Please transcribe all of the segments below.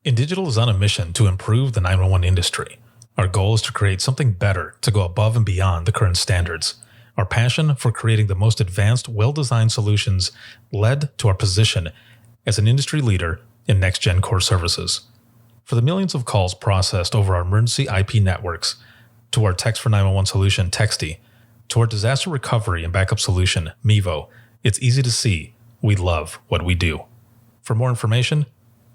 INdigital is on a mission to improve the 911 industry. Our goal is to create something better to go above and beyond the current standards. Our passion for creating the most advanced, well-designed solutions led to our position as an industry leader in next-gen core services. For the millions of calls processed over our emergency IP networks, to our Text for 911 solution, Texty, to our disaster recovery and backup solution, Mevo, it's easy to see we love what we do. For more information,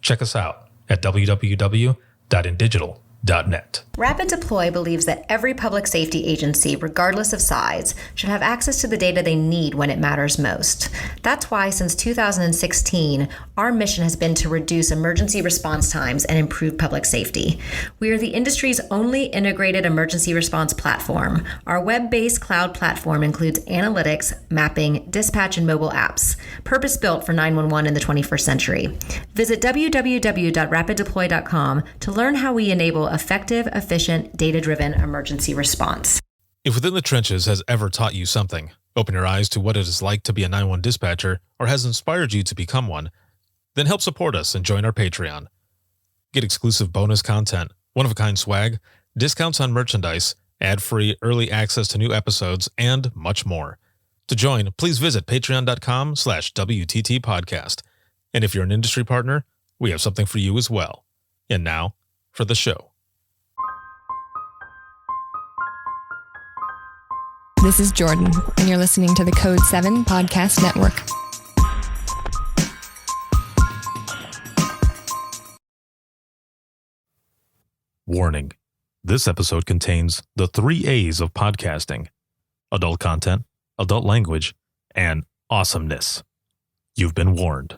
check us out at www.indigital.net. Rapid Deploy believes that every public safety agency, regardless of size, should have access to the data they need when it matters most. That's why since 2016, our mission has been to reduce emergency response times and improve public safety. We are the industry's only integrated emergency response platform. Our web-based cloud platform includes analytics, mapping, dispatch, and mobile apps, purpose-built for 911 in the 21st century. Visit www.rapiddeploy.com to learn how we enable effective, efficient, data-driven emergency response. If Within the Trenches has ever taught you something, open your eyes to what it is like to be a 911 dispatcher, or has inspired you to become one, then help support us and join our Patreon. Get exclusive bonus content, one-of-a-kind swag, discounts on merchandise, ad-free early access to new episodes, and much more. To join, please visit patreon.com/WTT podcast. And if you're an industry partner, we have something for you as well. And now, for the show. This is Jordan, and you're listening to the Code 7 Podcast Network. Warning. This episode contains the 3 A's of podcasting: adult content, adult language, and awesomeness. You've been warned.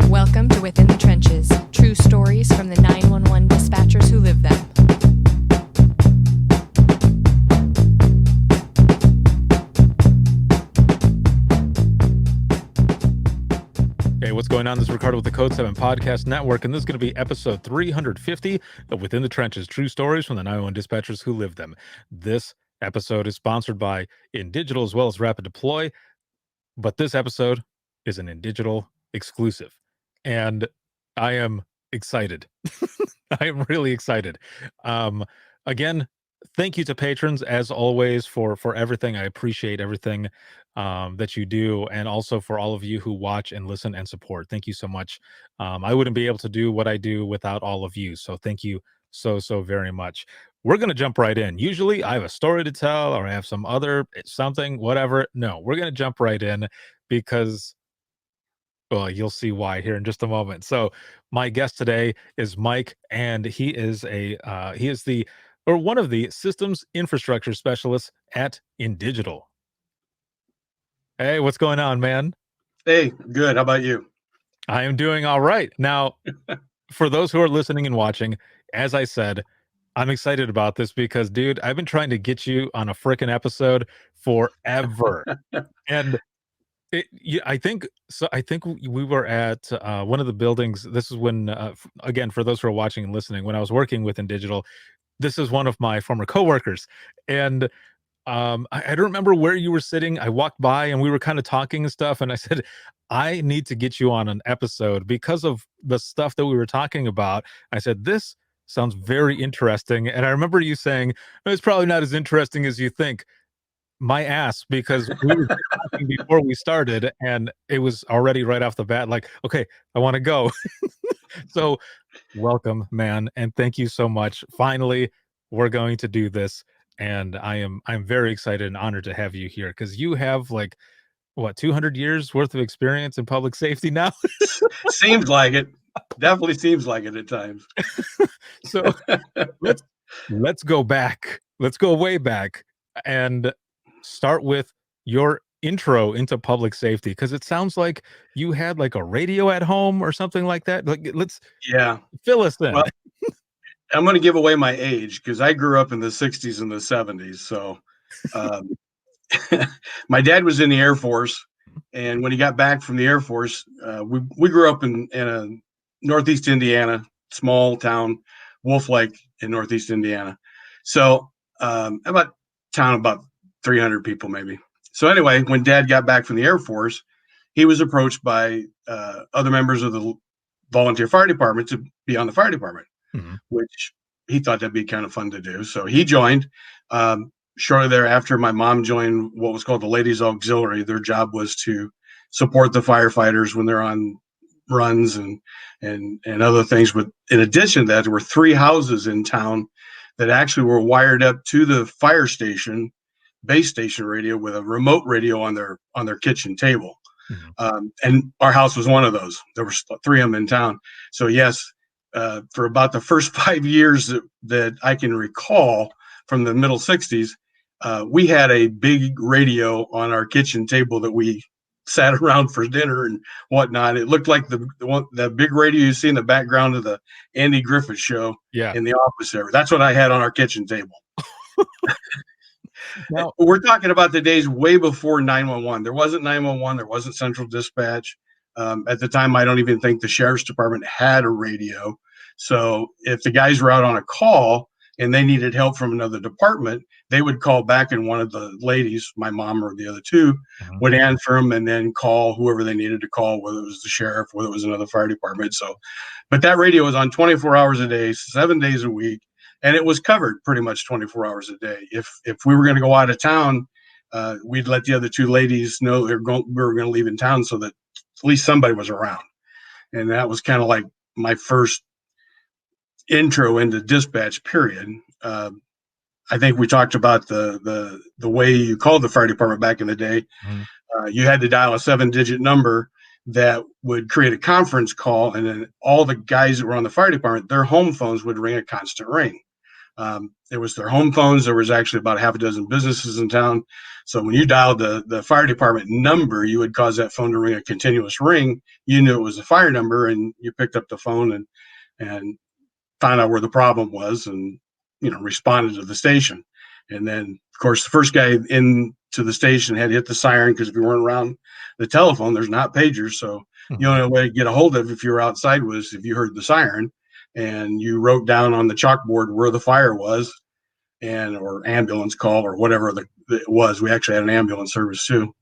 Welcome to Within the Trenches, true stories from the 911 dispatchers who live them. Hey, what's going on? This is Ricardo with the Code 7 Podcast Network, and this is going to be episode 350 of Within the Trenches, true stories from the 911 dispatchers who live them. This episode is sponsored by INdigital as well as Rapid Deploy, but this episode is an INdigital exclusive. And I am excited. I am really excited. Again, thank you to patrons as always for everything. I appreciate everything that you do, and also for all of you who watch and listen and support. Thank you so much. I wouldn't be able to do what I do without all of you. So thank you so very much. We're going to jump right in. Usually I have a story to tell, or I have some other something, whatever. No, we're going to jump right in because, well, you'll see why here in just a moment. So my guest today is Mike, and he is one of the systems infrastructure specialists at INdigital. Hey, what's going on, man? Hey, good. How about you? I am doing all right. Now, for those who are listening and watching, as I said, I'm excited about this because, dude, I've been trying to get you on a frickin' episode forever. And I think we were at one of the buildings. This is when, again, for those who are watching and listening, when I was working with INdigital, this is one of my former coworkers. And I don't remember where you were sitting. I walked by and we were kind of talking and stuff. And I said, I need to get you on an episode because of the stuff that we were talking about. I said, this sounds very interesting. And I remember you saying, it's probably not as interesting as you think. My ass, because we were talking before we started and it was already right off the bat like, okay, I want to go. So welcome, man, and thank you so much. Finally, we're going to do this, and I'm very excited and honored to have you here because you have 200 years worth of experience in public safety now. Seems like it. Definitely seems like it at times. So let's go back. Let's go way back and start with your intro into public safety, because it sounds like you had like a radio at home or something like that. Let's fill us in. Well, I'm going to give away my age because I grew up in the 60s and the 70s. So my dad was in the Air Force, and when he got back from the Air Force, we grew up in a Northeast Indiana, small town, Wolf Lake in Northeast Indiana. So about 300 people maybe. So anyway, when Dad got back from the Air Force, he was approached by other members of the volunteer fire department to be on the fire department, Mhm. which he thought that'd be kind of fun to do. So he joined. Shortly thereafter, my mom joined what was called the Ladies Auxiliary. Their job was to support the firefighters when they're on runs and other things. But in addition to that, there were 3 houses in town that actually were wired up to the fire station, base station radio with a remote radio on their kitchen table. Mhm. And our house was one of those. There were 3 of them in town. So yes, for about the first 5 years that I can recall from the middle 60s, we had a big radio on our kitchen table that we sat around for dinner and whatnot. It looked like the big radio you see in the background of the Andy Griffith show Yeah. in the office there. That's what I had on our kitchen table. Now, We're talking about the days way before 911. There wasn't 911. There wasn't central dispatch. At the time, I don't even think the sheriff's department had a radio. So if the guys were out on a call and they needed help from another department, they would call back, and one of the ladies, my mom or the other 2, mhm. would answer them and then call whoever they needed to call, whether it was the sheriff, whether it was another fire department. So, but that radio was on 24 hours a day, 7 days a week, and it was covered pretty much 24 hours a day. If we were going to go out of town, we'd let the other 2 ladies know we were going to leave in town so that at least somebody was around. And that was kind of like my first intro into dispatch. Period. I think we talked about the way you called the fire department back in the day. Mhm. You had to dial a 7-digit number that would create a conference call, and then all the guys that were on the fire department, their home phones would ring a constant ring. It was their home phones. There was actually about half a dozen businesses in town. So when you dialed the fire department number, you would cause that phone to ring a continuous ring. You knew it was a fire number, and you picked up the phone and found out where the problem was, and responded to the station. And then, of course, the first guy into the station had to hit the siren, because if you weren't around the telephone, there's not pagers. So the Mhm. only way to get a hold of if you were outside was if you heard the siren and you wrote down on the chalkboard where the fire was, and or ambulance call or whatever it was. We actually had an ambulance service too.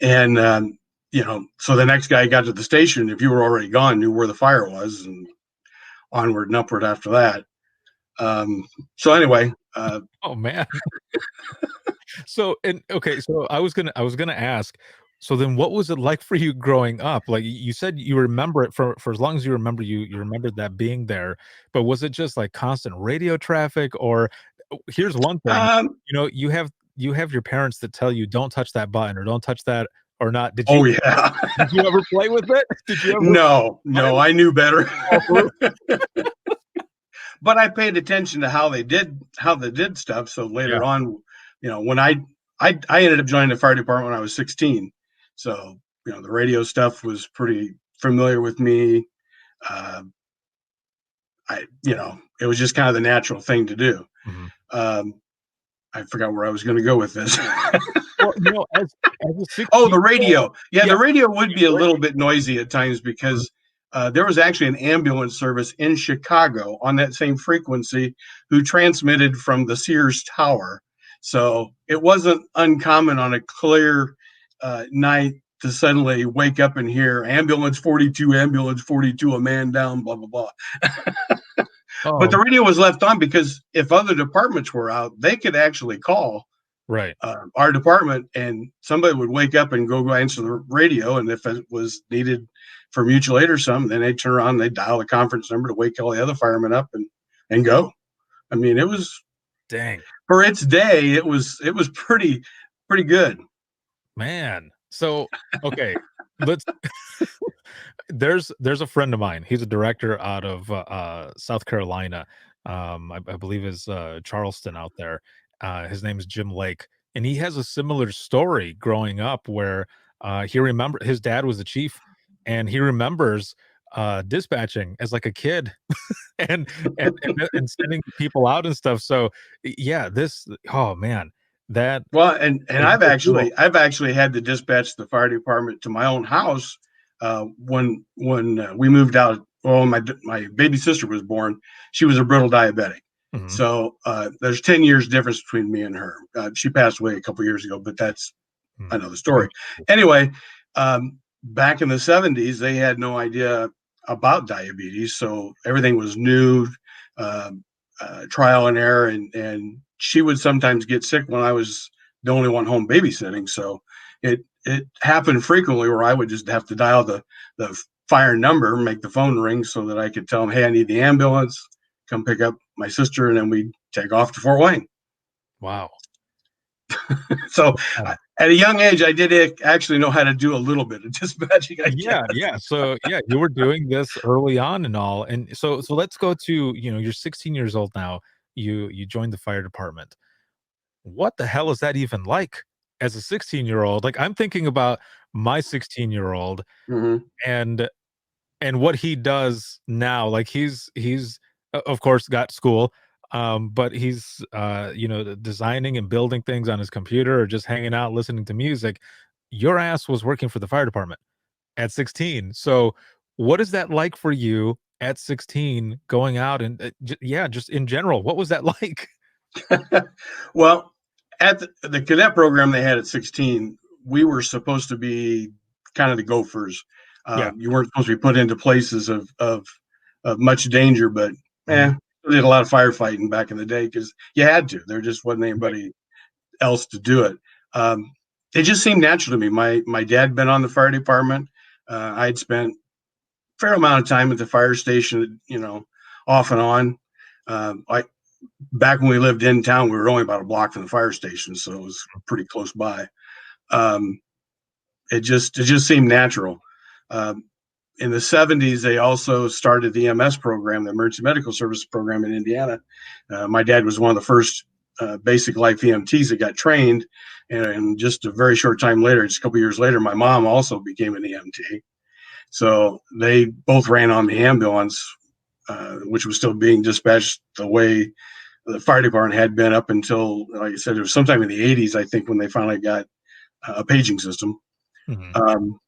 And so the next guy got to the station, if you were already gone, knew where the fire was, and onward and upward after that. So anyway, Oh man. So and okay, so I was gonna ask, so then what was it like for you growing up? Like you said you remember it for as long as you remember, you remembered that being there, but was it just like constant radio traffic? Or here's one thing, um, you have your parents that tell you don't touch that button or don't touch that or not. Did you oh yeah, did you ever play with it? Did you ever play no, with I knew better. all through? But I paid attention to how they did stuff. So Yeah. later on, when I ended up joining the fire department when I was 16. So the radio stuff was pretty familiar with me. Uh, it was just kind of the natural thing to do. Mhm. Um, I forgot where I was going to go with this. Well, as a Oh, the 16-year-old, radio. Yeah, yeah, the radio would be a little radio. bit noisy at times, Mhm. because there was actually an ambulance service in Chicago on that same frequency who transmitted from the Sears Tower. So it wasn't uncommon on a clear night to suddenly wake up and hear ambulance 42, a man down, blah, blah, blah. But Oh, the radio was left on because if other departments were out, they could actually call right. our department, and somebody would wake up and go answer the radio. And if it was needed for mutual aid or something, then they'd turn around, they'd dial the conference number to wake all the other firemen up and go. I mean, it was, Dang. for its day, it was pretty good. Man. So, okay, let's there's a friend of mine. He's a director out of South Carolina. I believe is Charleston out there. His name is Jim Lake, and he has a similar story growing up where he remember his dad was the chief, and he remembers dispatching as like a kid and and sending people out and stuff. So yeah, this oh man, that Well, and is I've very cool. actually had to dispatch the fire department to my own house when we moved out. Well, my baby sister was born. She was a brittle diabetic, Mhm. So there's 10 years difference between me and her. She passed away a couple years ago, but that's Mm. another story. Anyway, back in the 70s, they had no idea about diabetes, so everything was new, uh, trial and error, and she would sometimes get sick when I was the only one home babysitting. So it happened frequently where I would just have to dial the fire number, make the phone ring so that I could tell them, hey, I need the ambulance, come pick up my sister, and then we'd take off to Fort Wayne. Wow. So Wow. at a young age, I did actually know how to do a little bit of dispatching, I Yeah, guess. yeah. So, yeah, you were doing this early on and all, and so let's go to, you're 16 years old now. You joined the fire department. What the hell is that even like as a 16-year-old? Like, I'm thinking about my 16-year-old Hmm. and what he does now. Like, he's of course got school, but he's designing and building things on his computer or just hanging out listening to music. Your ass was working for the fire department at 16. So, what is that like for you at 16 going out and yeah, just in general, what was that like? Well, at the cadet program they had at 16, we were supposed to be kind of the gophers. Yeah. You weren't supposed to be put into places of much danger, but Mhm. we did a lot of firefighting back in the day because you had to. There just wasn't Right. anybody else to do it. Um, it just seemed natural to me. My dad had been on the fire department. I'd spent a fair amount of time at the fire station, off and on. I Back when we lived in town, we were only about a block from the fire station, so it was pretty close by. Um, it just seemed natural. Um, in the 70s, they also started the EMS program, the Emergency Medical Services program in Indiana. My dad was one of the first basic life EMTs that got trained, and just a very short time later, just a couple years later, my mom also became an EMT. So they both ran on the ambulance, which was still being dispatched the way the fire department had been up until, like I said, it was sometime in the 80s, I think, when they finally got a paging system. Mhm. Um,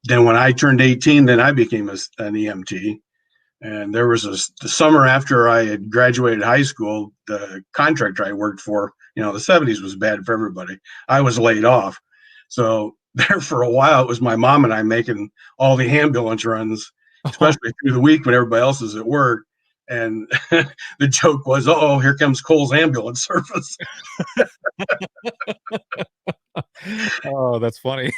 then when I turned 18, then I became an EMT. And there was the summer after I had graduated high school, the contractor I worked for, the 70s was bad for everybody. I was laid off. So there for a while, it was my mom and I making all the ambulance runs, Oh, especially through the week when everybody else is at work. And the joke was, oh, here comes Cole's ambulance service. oh, that's funny.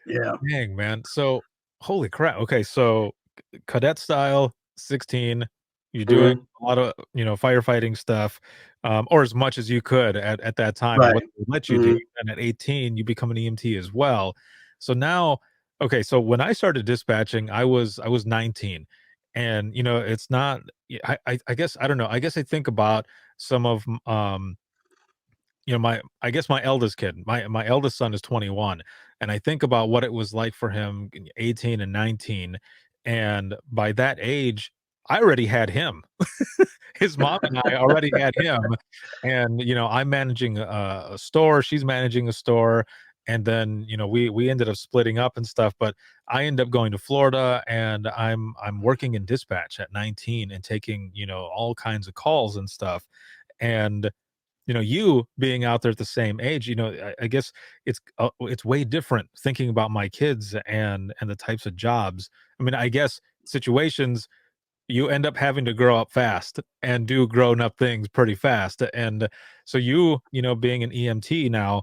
Yeah. Dang, man. So, holy crap. Okay, so cadet style, 16, you're doing Hmm. a lot of, firefighting stuff, or as much as you could at that time and what Right. they let you do. Hmm. And at 18, you become an EMT as well. So now, okay, so when I started dispatching, I was 19. And it's not I guess I don't know. I guess I think about some of my I guess my eldest kid, my eldest son is 21, and I think about what it was like for him 18 and 19, and by that age, I already had him. His mom and I already had him, and, I'm managing a store, she's managing a store, and then, we ended up splitting up and stuff, but I ended up going to Florida, and I'm working in dispatch at 19 and taking, all kinds of calls and stuff, and you being out there at the same age, I guess it's way different thinking about my kids and the types of jobs. I mean, I guess situations you end up having to grow up fast and do grown up things pretty fast. And so being an EMT now,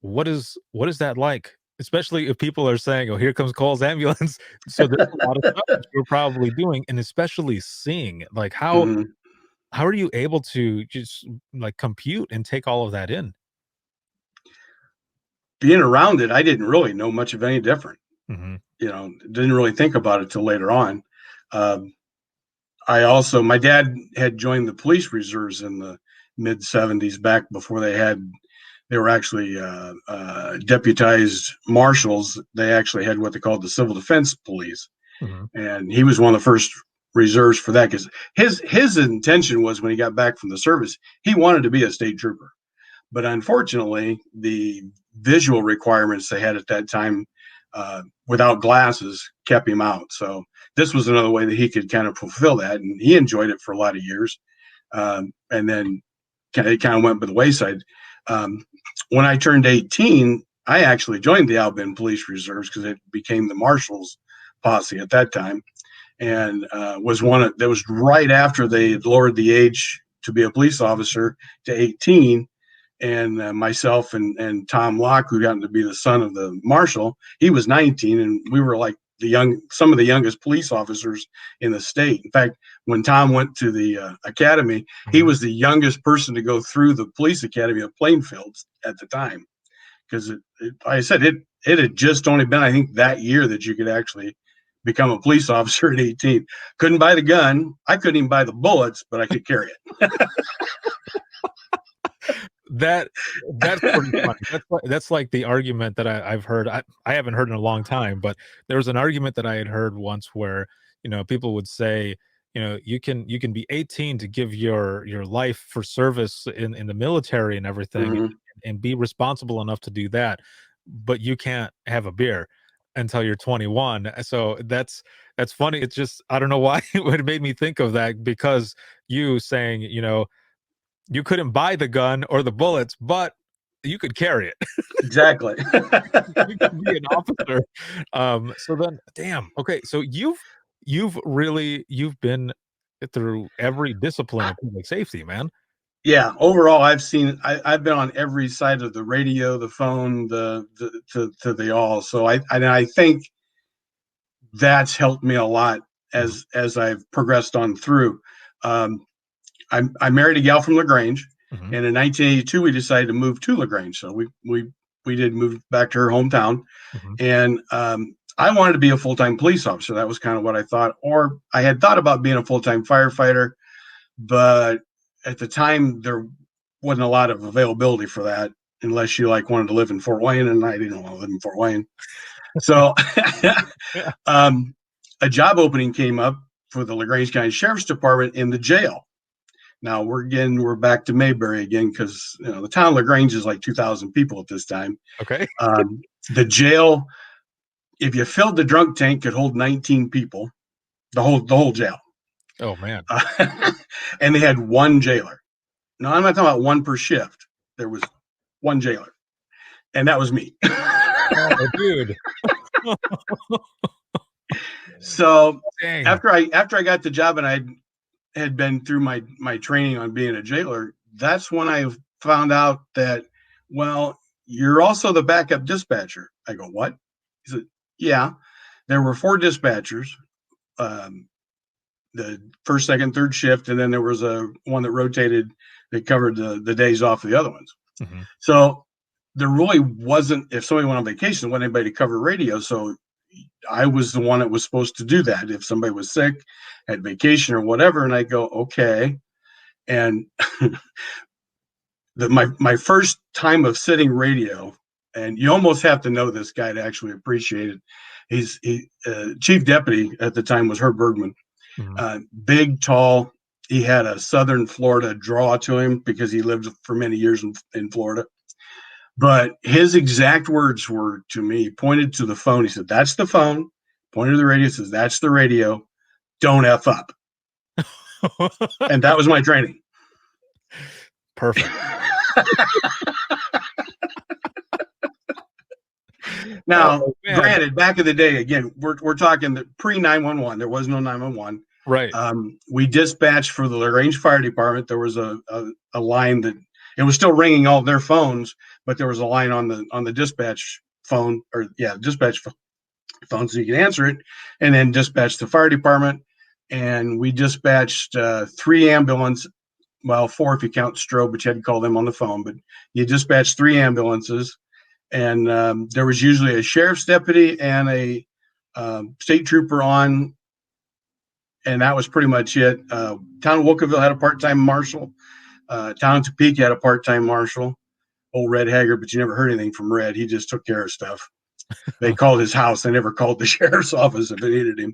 what is that like? Especially if people are saying, "Oh, here comes Cole's ambulance." So there's a lot of stuff that you're probably doing, and especially seeing like Hmm. how are you able to just, like, compute and take all of that in? Being around it, I didn't really know much of any different. Mhm, Didn't really think about it till later on. Um, my dad had joined the police reserves in the mid 70s, back before they were actually deputized marshals. They actually had what they called the civil defense police. mhm. And he was one of the first reserves for that because his intention was when he got back from the service, he wanted to be a state trooper. But unfortunately, the visual requirements they had at that time, without glasses, kept him out. So this was another way that he could kind of fulfill that, and he enjoyed it for a lot of years. And then it kind of went by the wayside. When I turned 18, I actually joined the Alabama Police Reserves because it became the Marshals posse at that time, and that was right after they had lowered the age to be a police officer to 18. And myself and Tom Locke, who happened to be the son of the marshal, he was 19, and we were like some of the youngest police officers in the state. In fact, when Tom went to the academy, he was the youngest person to go through the police academy at Plainfield at the time, because like I said, it had just only been, I think, that year that you could actually become a police officer at 18. Couldn't buy the gun. I couldn't even buy the bullets, but I could carry it. That's pretty funny. That's like the argument that I've heard. I haven't heard in a long time, but there was an argument that I had heard once where, people would say, you can be 18 to give your life for service in the military and everything, Mhm. and be responsible enough to do that, but you can't have a beer until you're 21. So that's funny. It's just, I don't know why it made me think of that, because you saying, you couldn't buy the gun or the bullets, but you could carry it. Exactly. You could be an officer. So then, damn. Okay, so you've been through every discipline of public safety, man. Yeah, overall, I've been on every side of the radio, the phone, to the all. So I think that's helped me a lot Mhm, as I've progressed on through. Um, I married a gal from LaGrange, mhm, and in 1982 we decided to move to LaGrange. So we did move back to her hometown, mhm, and I wanted to be a full time police officer. That was kind of what I thought, or I had thought about being a full time firefighter, but at the time there wasn't a lot of availability for that unless you like wanted to live in Fort Wayne, and I didn't want to live in Fort Wayne. So yeah. um, a job opening came up for the LaGrange County Sheriff's Department in the jail. Now we're back to Mayberry again, because the town of LaGrange is like 2,000 people at this time. Okay. The jail, if you filled the drunk tank, could hold 19 people. The whole jail, Oh man. and they had one jailer. No, I'm not talking about one per shift. There was one jailer, and that was me. Oh, dude. So Dang. after I got the job and I had been through my training on being a jailer, that's when I found out that, well, you're also the backup dispatcher. I go, what? He said, yeah. There were 4 dispatchers, um, the first, second, third shift, and then there was a one that rotated that covered the days off of the other ones. Mhm. So there really wasn't, if somebody went on vacation, there wasn't anybody to cover radio. So I was the one that was supposed to do that. If somebody was sick, had vacation or whatever, and I go, okay. And my first time of sitting radio, and you almost have to know this guy to actually appreciate it. Chief deputy at the time was Herb Bergman, Mhm. big, tall. He had a Southern Florida draw to him because he lived for many years in Florida. But his exact words were to me, pointed to the phone. He said, "That's the phone." Pointed to the radio, says, "That's the radio. Don't F up." And that was my training. Perfect. Now, Oh man. granted, back in the day, again, we're talking the pre 911. There was no 911. Right. We dispatched for the LaGrange Fire Department. There was a line that it was still ringing all their phones, but there was a line on the dispatch phone, or yeah, dispatch phone, so you can answer it, and then dispatch the fire department. And we dispatched 3 ambulance, well, 4 if you count strobe, but you had to call them on the phone. But you dispatched 3 ambulances, and there was usually a sheriff's deputy and a state trooper on, and that was pretty much it. Town of Wilkeville had a part-time marshal. Town of Topeka had a part-time marshal, old Red Haggard, but you never heard anything from Red. He just took care of stuff. They called his house. They never called the sheriff's office if they needed him.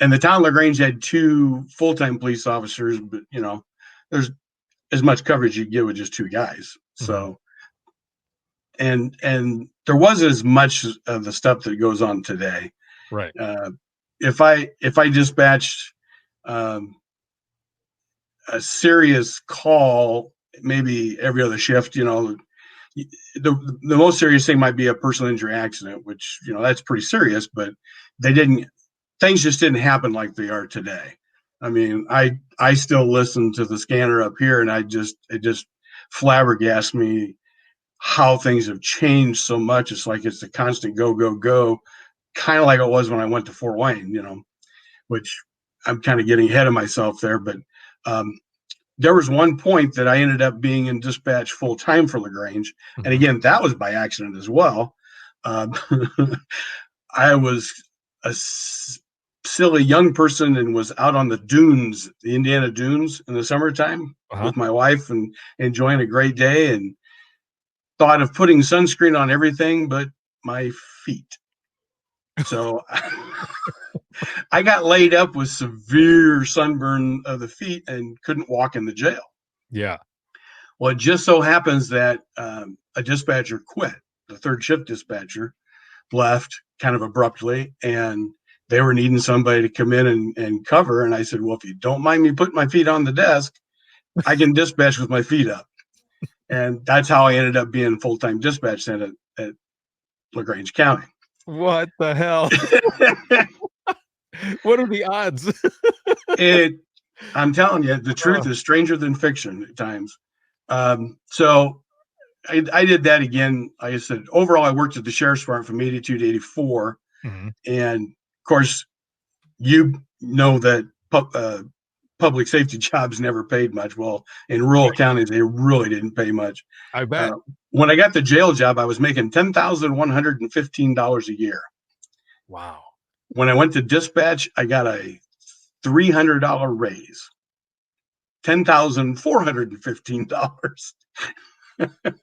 And the town of LaGrange had 2 full-time police officers, but there's as much coverage you get with just 2 guys. Mhm. So, and there wasn't as much of the stuff that goes on today. Right. Uh, if I dispatched um, a serious call, maybe every other shift, the most serious thing might be a personal injury accident, which that's pretty serious. But they didn't. Things just didn't happen like they are today. I mean, I still listen to the scanner up here, and it just flabbergasts me how things have changed so much. It's like it's the constant go go go, kind of like it was when I went to Fort Wayne. Which I'm kind of getting ahead of myself there, but um, there was one point that I ended up being in dispatch full time for LaGrange, and Mhm. again, that was by accident as well. Um, I was a silly young person and was out on the dunes, the Indiana dunes, in the summertime Uh-huh. with my wife and enjoying a great day, and thought of putting sunscreen on everything but my feet. So I got laid up with severe sunburn of the feet and couldn't walk in the jail. Yeah. Well, it just so happens that a dispatcher quit. The third shift dispatcher left kind of abruptly, and they were needing somebody to come in and cover. And I said, well, if you don't mind me putting my feet on the desk, I can dispatch with my feet up. And that's how I ended up being full-time dispatch at LaGrange County. What the hell? What are the odds? it, I'm telling you, the truth Oh, is stranger than fiction at times. So I did that again. Like I said, overall, I worked at the sheriff's department from 82 to 84. mhm. And of course, you know that public safety jobs never paid much. Well, in rural counties, they really didn't pay much. I bet. Uh, when I got the jail job, I was making $10,115 a year. Wow. When I went to dispatch, I got a $300 raise, $10,415.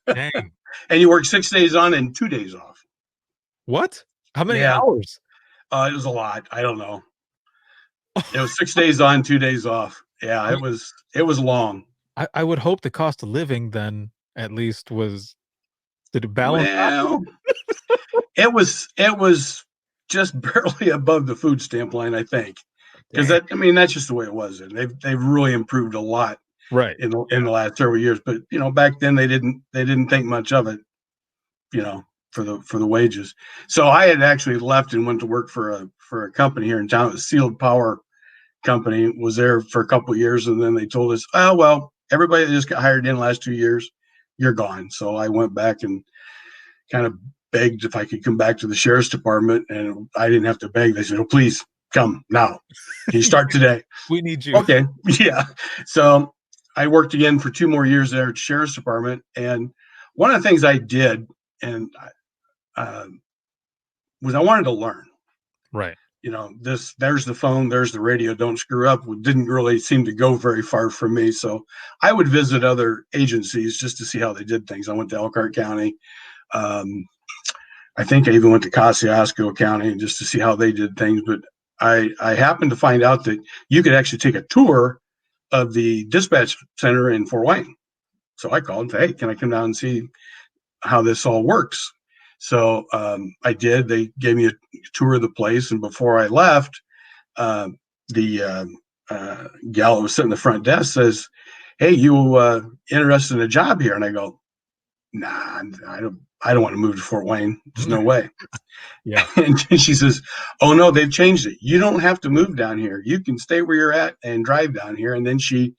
Dang. And you work 6 days on and 2 days off. What? How many Yeah, hours? it was a lot. I don't know. It was 6 days on, 2 days off. Yeah, it was long. I would hope the cost of living then at least did it balance out? Well, it was just barely above the food stamp line, I think. Because Dang. that's just the way it was. And they've really improved a lot Right. in the last several years. But back then they didn't think much of it, you know, for the wages. So I had actually left and went to work for a company here in town. It was Sealed Power Company. Was there for a couple of years, and then they told us, oh well, everybody that just got hired in the last 2 years, you're gone. So I went back and kind of begged if I could come back to the sheriff's department, and I didn't have to beg. They said, oh please come now. Can you start today? We need you. Okay. Yeah. So I worked again for 2 more years there at sheriff's department. And one of the things I did and uh, was I wanted to learn. Right. There's the phone, there's the radio, don't screw up. It didn't really seem to go very far from me. So I would visit other agencies just to see how they did things. I went to Elkhart County. Um, I think I even went to Kosciuszko County just to see how they did things. But I happened to find out that you could actually take a tour of the dispatch center in Fort Wayne. So I called and said, hey, can I come down and see how this all works? So I did. They gave me a tour of the place. And before I left, uh, the gal that was sitting at the front desk says, hey, you interested in a job here? And I go, nah, I don't want to move to Fort Wayne. There's no way. Yeah. And she says, oh no, they've changed it. You don't have to move down here. You can stay where you're at and drive down here. And then she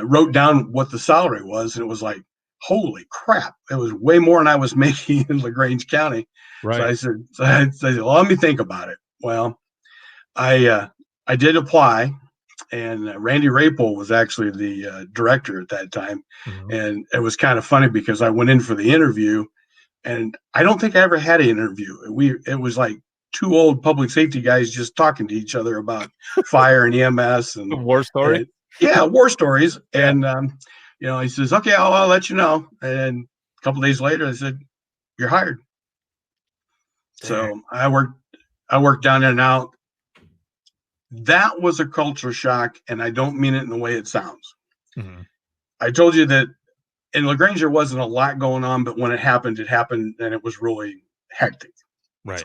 wrote down what the salary was, and it was like, holy crap, it was way more than I was making in LaGrange County. So Right. I said, well, let me think about it. Well, I did apply, and Randy Rapel was actually the director at that time. Mhm. And it was kind of funny because I went in for the interview, and I don't think I ever had an interview. It was like two old public safety guys just talking to each other about fire and EMS A and war story? and yeah, war stories. Yeah. And he says, okay, I'll let you know. And a couple days later, I said, you're hired. Dang. So I worked down there. Now that was a culture shock, and I don't mean it in the way it sounds. Mhm. I told you that in LaGrange there wasn't a lot going on, but when it happened, and it was really hectic. Right.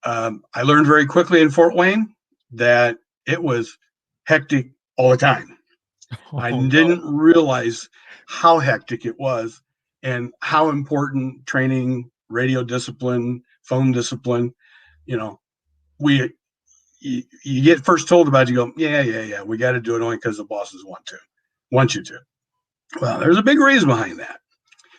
I learned very quickly in Fort Wayne that it was hectic all the time. I Oh, no. didn't realize how hectic it was and how important training, radio discipline, phone discipline, you know, you get first told about it, you go, yeah, we got to do it only because the bosses want you to. Well, there's a big reason behind that.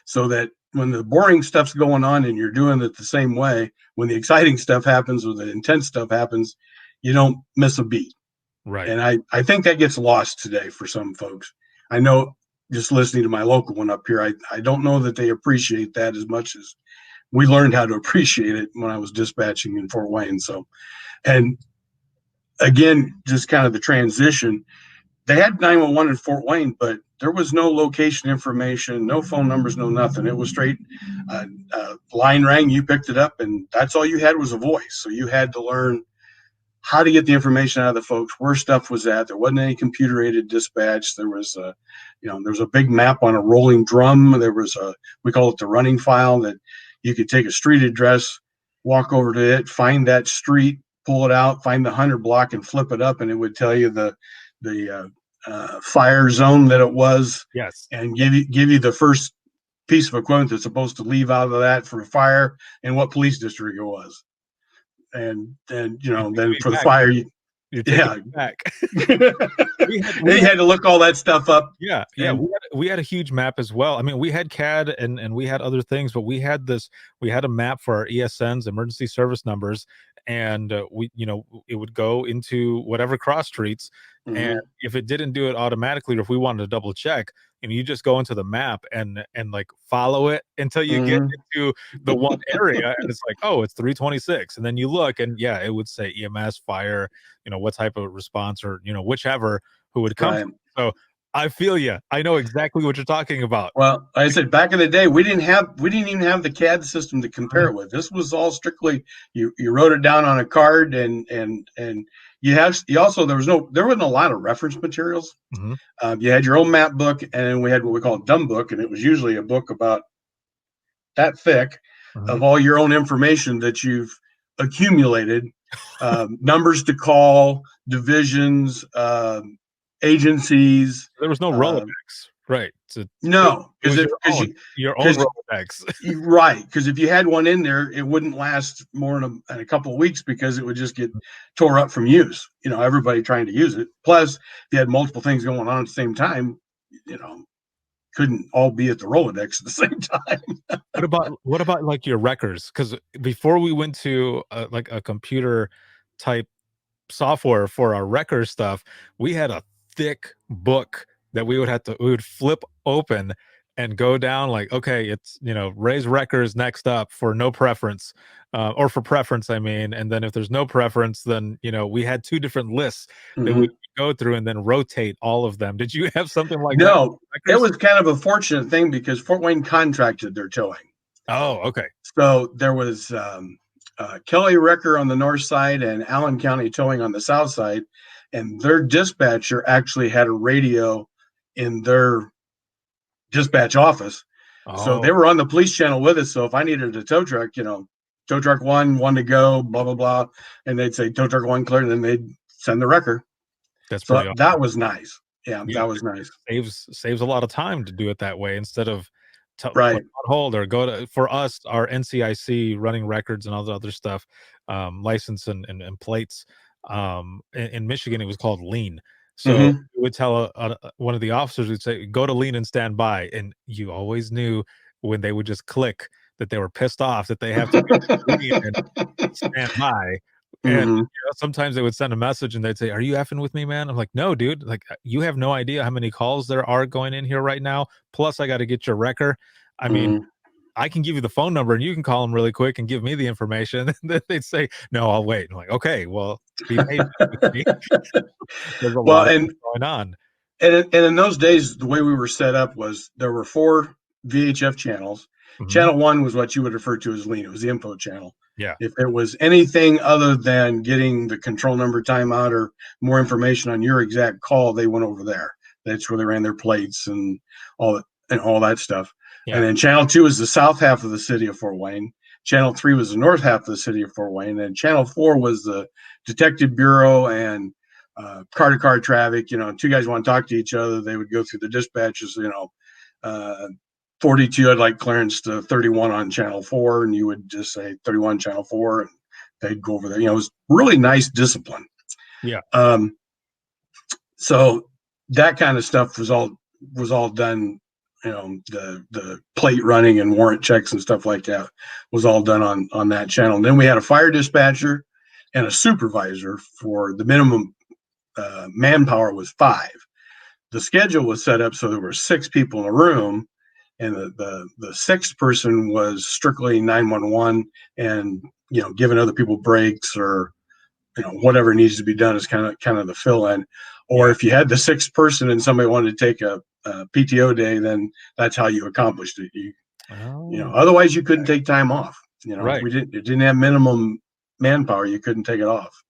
So that when the boring stuff's going on and you're doing it the same way, when the exciting stuff happens or the intense stuff happens, you don't miss a beat. Right. And I think that gets lost today for some folks. I know just listening to my local one up here, I don't know that they appreciate that as much as we learned how to appreciate it when I was dispatching in Fort Wayne. So, and again, just kind of the transition. They had 911 in Fort Wayne, but there was no location information, no phone numbers, no nothing. It was straight line rang, you picked it up, and that's all you had was a voice. So you had to learn how to get the information out of the folks, where stuff was at. There wasn't any computer aided dispatch. There was there was a big map on a rolling drum. There was we call it the running file, that you could take a street address, walk over to it, find that street, pull it out, find the 100 block and flip it up, and it would tell you the fire zone that it was, Yes. and give you the first piece of equipment that's supposed to leave out of that for a fire and what police district it was. And then then for the Back, fire, you're taking yeah, me back. then you had to look all that stuff up. Yeah, yeah, And we had a huge map as well. I mean, we had CAD and we had other things, but we had a map for our ESNs, emergency service numbers, and it would go into whatever cross streets, and mhm, if it didn't do it automatically, or if we wanted to double check, you just go into the map and like follow it until you get mhm, into the one area, and it's like, oh, it's 326, and then you look, and yeah, it would say EMS, fire, what type of response, or whichever who would come. right. So I feel you. I know exactly what you're talking about. Well, like I said, back in the day, we didn't even have the CAD system to compare Mhm. it with. This was all strictly you wrote it down on a card, and you also there wasn't a lot of reference materials. Mhm. You had your own map book, and we had what we call a dumb book, and it was usually a book about that thick Mhm. of all your own information that you've accumulated, numbers to call, divisions, agencies. There was no Uh, Rolodex, right? It no, it because was if your own because Rolodex. right, because if you had one in there, it wouldn't last more than a couple of weeks because it would just get tore up from use. Everybody trying to use it. Plus, if you had multiple things going on at the same time, you know, couldn't all be at the Rolodex at the same time. What about like your records? Because before we went to like a computer type software for our record stuff, we had a thick book that we would flip open and go down like, okay, it's raise records next up for no preference, or for preference, I mean. And then if there's no preference, then we had two different lists that we Mhm. go through and then rotate all of them. Did you have something like that No, with it records? was kind of a fortunate thing because Fort Wayne contracted their towing. Oh, okay. So there was Kelly Wrecker on the north side and Allen County Towing on the south side, and their dispatcher actually had a radio in their dispatch office. So Oh, they were on the police channel with us. So if I needed a tow truck, tow truck one to go, blah blah blah, and they'd say tow truck one clear, and then they'd send the wrecker. that's So pretty that awesome. was nice. Yeah, Yeah, that was nice. saves a lot of time to do it that way instead of put Right. on hold or go to, for us, our NCIC running records and all the other stuff, license and plates. In Michigan, it was called lean. So Hmm. we would tell one of the officers would say, "Go to lean and stand by," and you always knew when they would just click that they were pissed off that they have to go to lean and stand by. And Hmm. sometimes they would send a message and they'd say, "Are you effing with me, man?" I'm like, "No, dude. Like, you have no idea how many calls there are going in here right now. Plus, I got to get your wrecker. I mean, Hmm. I can give you the phone number and you can call them really quick and give me the information." And then they'd say, "No, I'll wait." I'm like, "Okay, well, be patient with me." There's a Well, lot of things going on. and in those days, the way we were set up was there were four VHF channels. Mhm. Channel one was what you would refer to as lean. It was the info channel. Yeah, If it was anything other than getting the control number timeout or more information on your exact call, they went over there. That's where they ran their plates and all that stuff. And yeah. then channel two is the south half of the city of Fort Wayne. Channel 3 was the north half of the city of Fort Wayne, and Channel 4 was the detective bureau and car-to-car traffic. Two guys want to talk to each other, they would go through the dispatches. 42, I'd like clearance to 31 on Channel 4, and you would just say 31 Channel 4, and they'd go over there. It was really nice discipline. Yeah. So that kind of stuff was all done. The plate running and warrant checks and stuff like that was all done on that channel. And then we had a fire dispatcher and a supervisor. For the minimum manpower was 5. The schedule was set up so there were 6 people in a room, and the 6th person was strictly 911 and giving other people breaks, or whatever needs to be done is kind of the fill in. Or if you had the 6th person and somebody wanted to take a PTO day, then that's how you accomplished it. Otherwise you couldn't take time off. Right. If it didn't have minimum manpower, you couldn't take it off.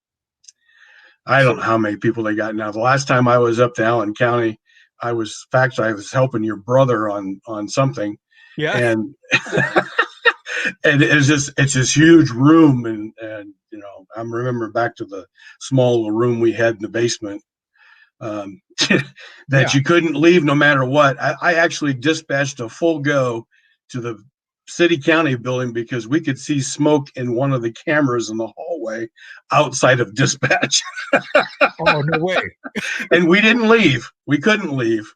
I don't know how many people they got now. The last time I was up to Allen County, I was helping your brother on something. Yeah. And and it's this huge room, and I'm remembering back to the small little room we had in the basement, that you couldn't leave no matter what. I actually dispatched a full go to the city county building because we could see smoke in one of the cameras in the hallway outside of dispatch. Oh, no way. And we didn't leave. We couldn't leave.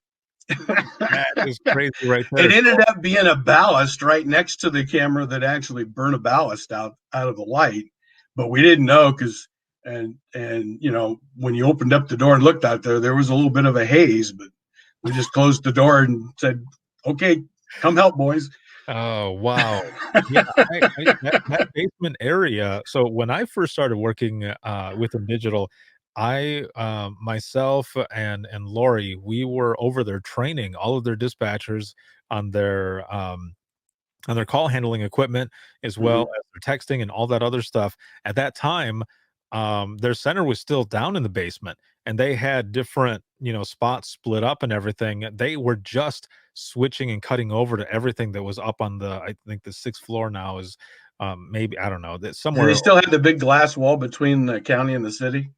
That is crazy right there. It ended up being a ballast right next to the camera that actually burned a ballast out of the light, but we didn't know because when you opened up the door and looked out there was a little bit of a haze, but we just closed the door and said, okay, come help, boys. Oh, wow. Yeah, that basement area. So when I first started working with INdigital, myself and Lori, we were over there training all of their dispatchers on their call handling equipment, as well as their texting and all that other stuff. At that time, their center was still down in the basement, and they had different spots split up and everything. They were just switching and cutting over to everything that was up on I think the 6th floor now is maybe, I don't know, that somewhere. Do they still have the big glass wall between the county and the city?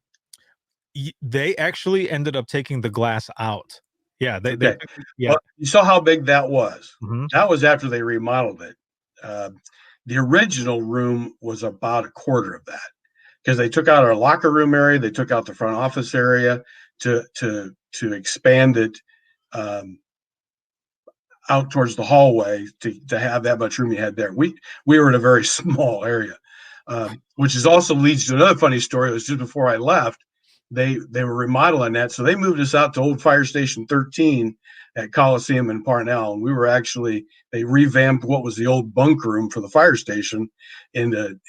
They actually ended up taking the glass out. Yeah, Okay. Yeah. Well, you saw how big that was. Mhm. That was after they remodeled it. The original room was about a quarter of that, because they took out our locker room area, they took out the front office area to expand it out towards the hallway to have that much room you had there. We were in a very small area, which is also leads to another funny story. It was just before I left. They were remodeling that, so they moved us out to old Fire Station 13 at Coliseum in Parnell. And they revamped what was the old bunk room for the fire station with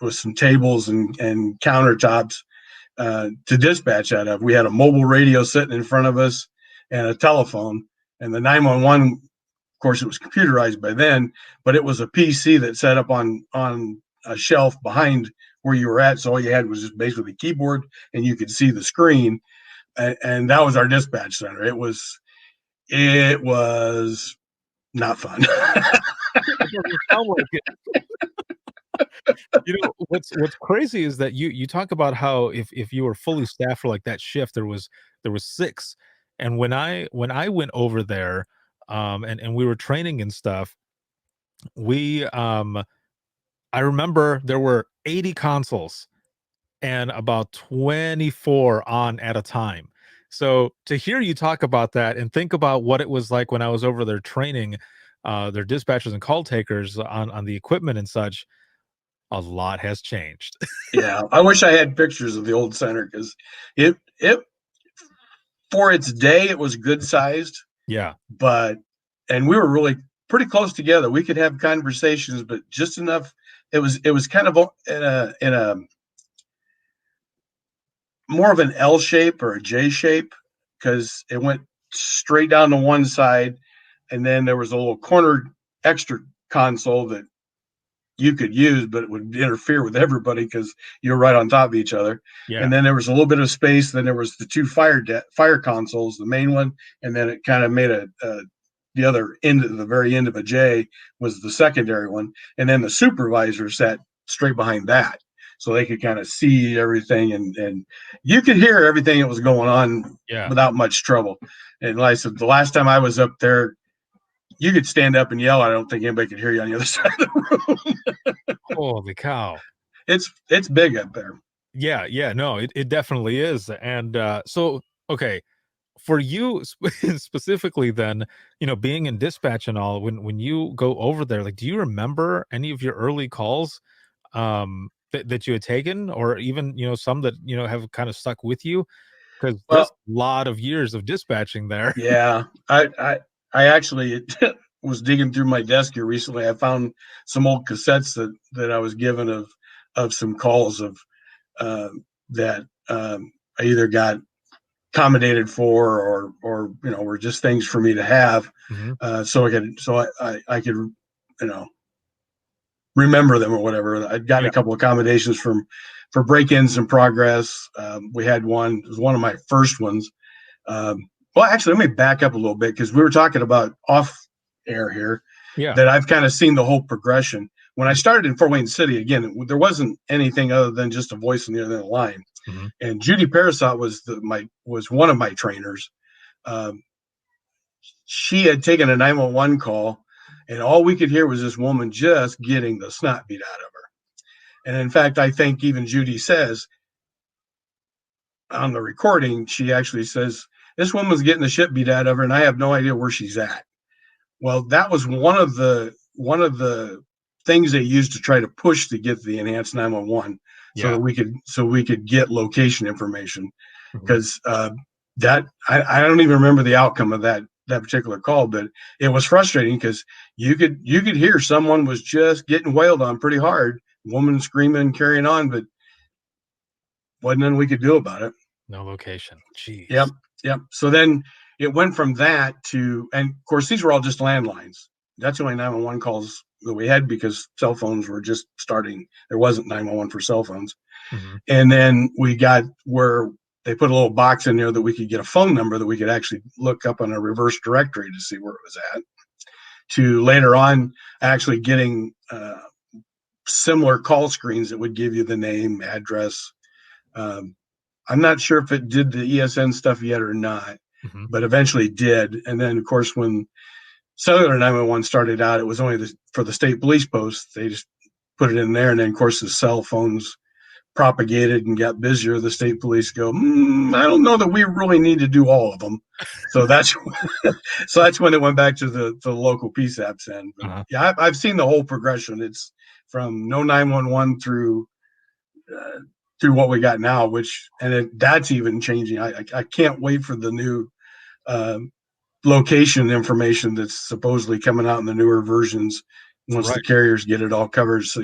some tables and countertops to dispatch out of. We had a mobile radio sitting in front of us and a telephone, and the 911. Of course, it was computerized by then, but it was a PC that set up on a shelf behind where you were at. So all you had was just basically the keyboard, and you could see the screen. And that was our dispatch center. It was not fun. What's crazy is that you talk about how if you were fully staffed for like that shift, there was 6. And when I went over there, and we were training and stuff, I remember there were 80 consoles and about 24 on at a time. So to hear you talk about that and think about what it was like when I was over there training their dispatchers and call takers on the equipment and such, a lot has changed. Yeah, I wish I had pictures of the old center, because it for its day it was good sized. Yeah. And we were really pretty close together. We could have conversations, but just enough. It was kind of in a more of an L shape or a J shape, because it went straight down to one side, and then there was a little corner extra console that you could use, but it would interfere with everybody because you're right on top of each other. Yeah. And then there was a little bit of space. Then there was the 2 fire consoles, the main one, and then it kind of made a the other end, of the very end of a J was the secondary one, and then the supervisor sat straight behind that, so they could kind of see everything, and you could hear everything that was going on Yeah. without much trouble. And like I said, the last time I was up there, you could stand up and yell. I don't think anybody could hear you on the other side of the room. Holy cow. It's big up there. Yeah, yeah, no, it definitely is. And so okay, for you specifically then, being in dispatch and all, when you go over there, like, do you remember any of your early calls that you had taken, or even, some that, have kind of stuck with you? Because there's Well, a lot of years of dispatching there. yeah, I actually was digging through my desk here recently. I found some old cassettes that I was given of some calls of that I either got accommodated for, or were just things for me to have, Mhm. so I could remember them or whatever. I'd gotten Yeah. a couple of accommodations for break-ins in progress. We had one. It was one of my first ones. Well, actually, let me back up a little bit, because we were talking about off air here, Yeah. that I've kind of seen the whole progression. When I started in Fort Wayne City, again, there wasn't anything other than just a voice on the other end of the line. Mhm. And Judy Parasot was one of my trainers. Um, she had taken a 911 call, and all we could hear was this woman just getting the snot beat out of her. And in fact, I think even Judy says on the recording, she actually says, "This woman's getting the shit beat out of her, and I have no idea where she's at." Well, that was one of the things they used to try to push to get the enhanced 911, so Yeah. that we could get location information. Mhm. Because that I don't even remember the outcome of that particular call, but it was frustrating, because you could hear someone was just getting wailed on pretty hard, woman screaming, carrying on, but wasn't nothing we could do about it. No location. Yep, Jeez. yep. So then it went from that to, and of course these were all just landlines. That's the only 911 calls that we had, because cell phones were just starting. There wasn't 911 for cell phones. Mhm. And then we got where they put a little box in there that we could get a phone number that we could actually look up on a reverse directory to see where it was at. To later on actually getting similar call screens that would give you the name, address. Um, I'm not sure if it did the ESN stuff yet or not, Mhm. but eventually did. And then, of course, when cellular 911 started out, it was only for the state police posts. They just put it in there. And then, of course, the cell phones propagated and got busier. The state police go, I don't know that we really need to do all of them. So that's so that's when it went back to the local PSAPs end. But Uh-huh. yeah, I've seen the whole progression. It's from no 911 uh, through what we got now, that's even changing. I can't wait for the new um, location information that's supposedly coming out in the newer versions once the Right. carriers get it all covered. So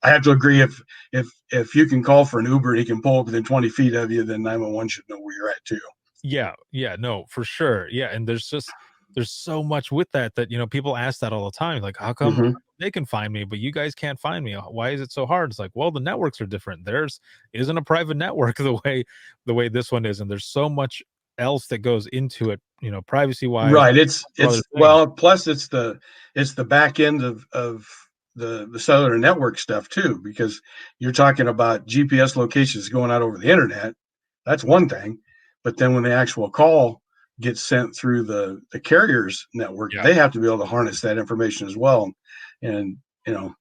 I have to agree, if you can call for an Uber and he can pull up within 20 feet of you, then 911 should know where you're at too. Yeah, yeah, no, for sure. Yeah, and there's so much with that, people ask that all the time. Like, how come Mm-hmm. they can find me, but you guys can't find me? Why is it so hard? It's like, well, the networks are different. Theirs isn't a private network the way this one is, and there's so much else that goes into it, privacy wise, Right. It's other things. well, plus it's the back end of the cellular network stuff too, because you're talking about GPS locations going out over the internet. That's one thing, but then when the actual call gets sent through the carrier's network, Yeah. they have to be able to harness that information as well. And you know,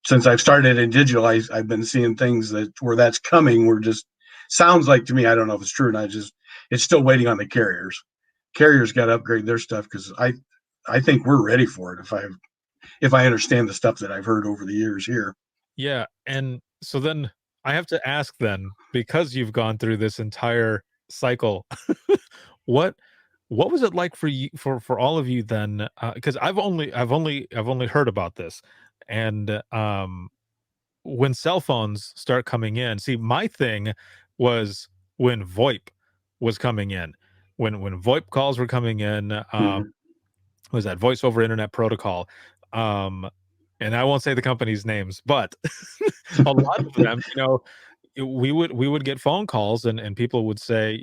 since I've started in digital, I've been seeing things where that's coming. We're just sounds like to me. I don't know if it's true or not. Just it's still waiting on the carriers. Carriers got to upgrade their stuff, because I think we're ready for it, if I understand the stuff that I've heard over the years here. Yeah, and so then I have to ask then, because you've gone through this entire cycle, what what was it like for you, for all of you then? Because I've only heard about this, and when cell phones start coming in, see, my thing was when VoIP was coming in, when VoIP calls were coming in. Mm-hmm. Was that voice over internet protocol? Um, and I won't say the company's names, but a lot of them, we would get phone calls, and people would say,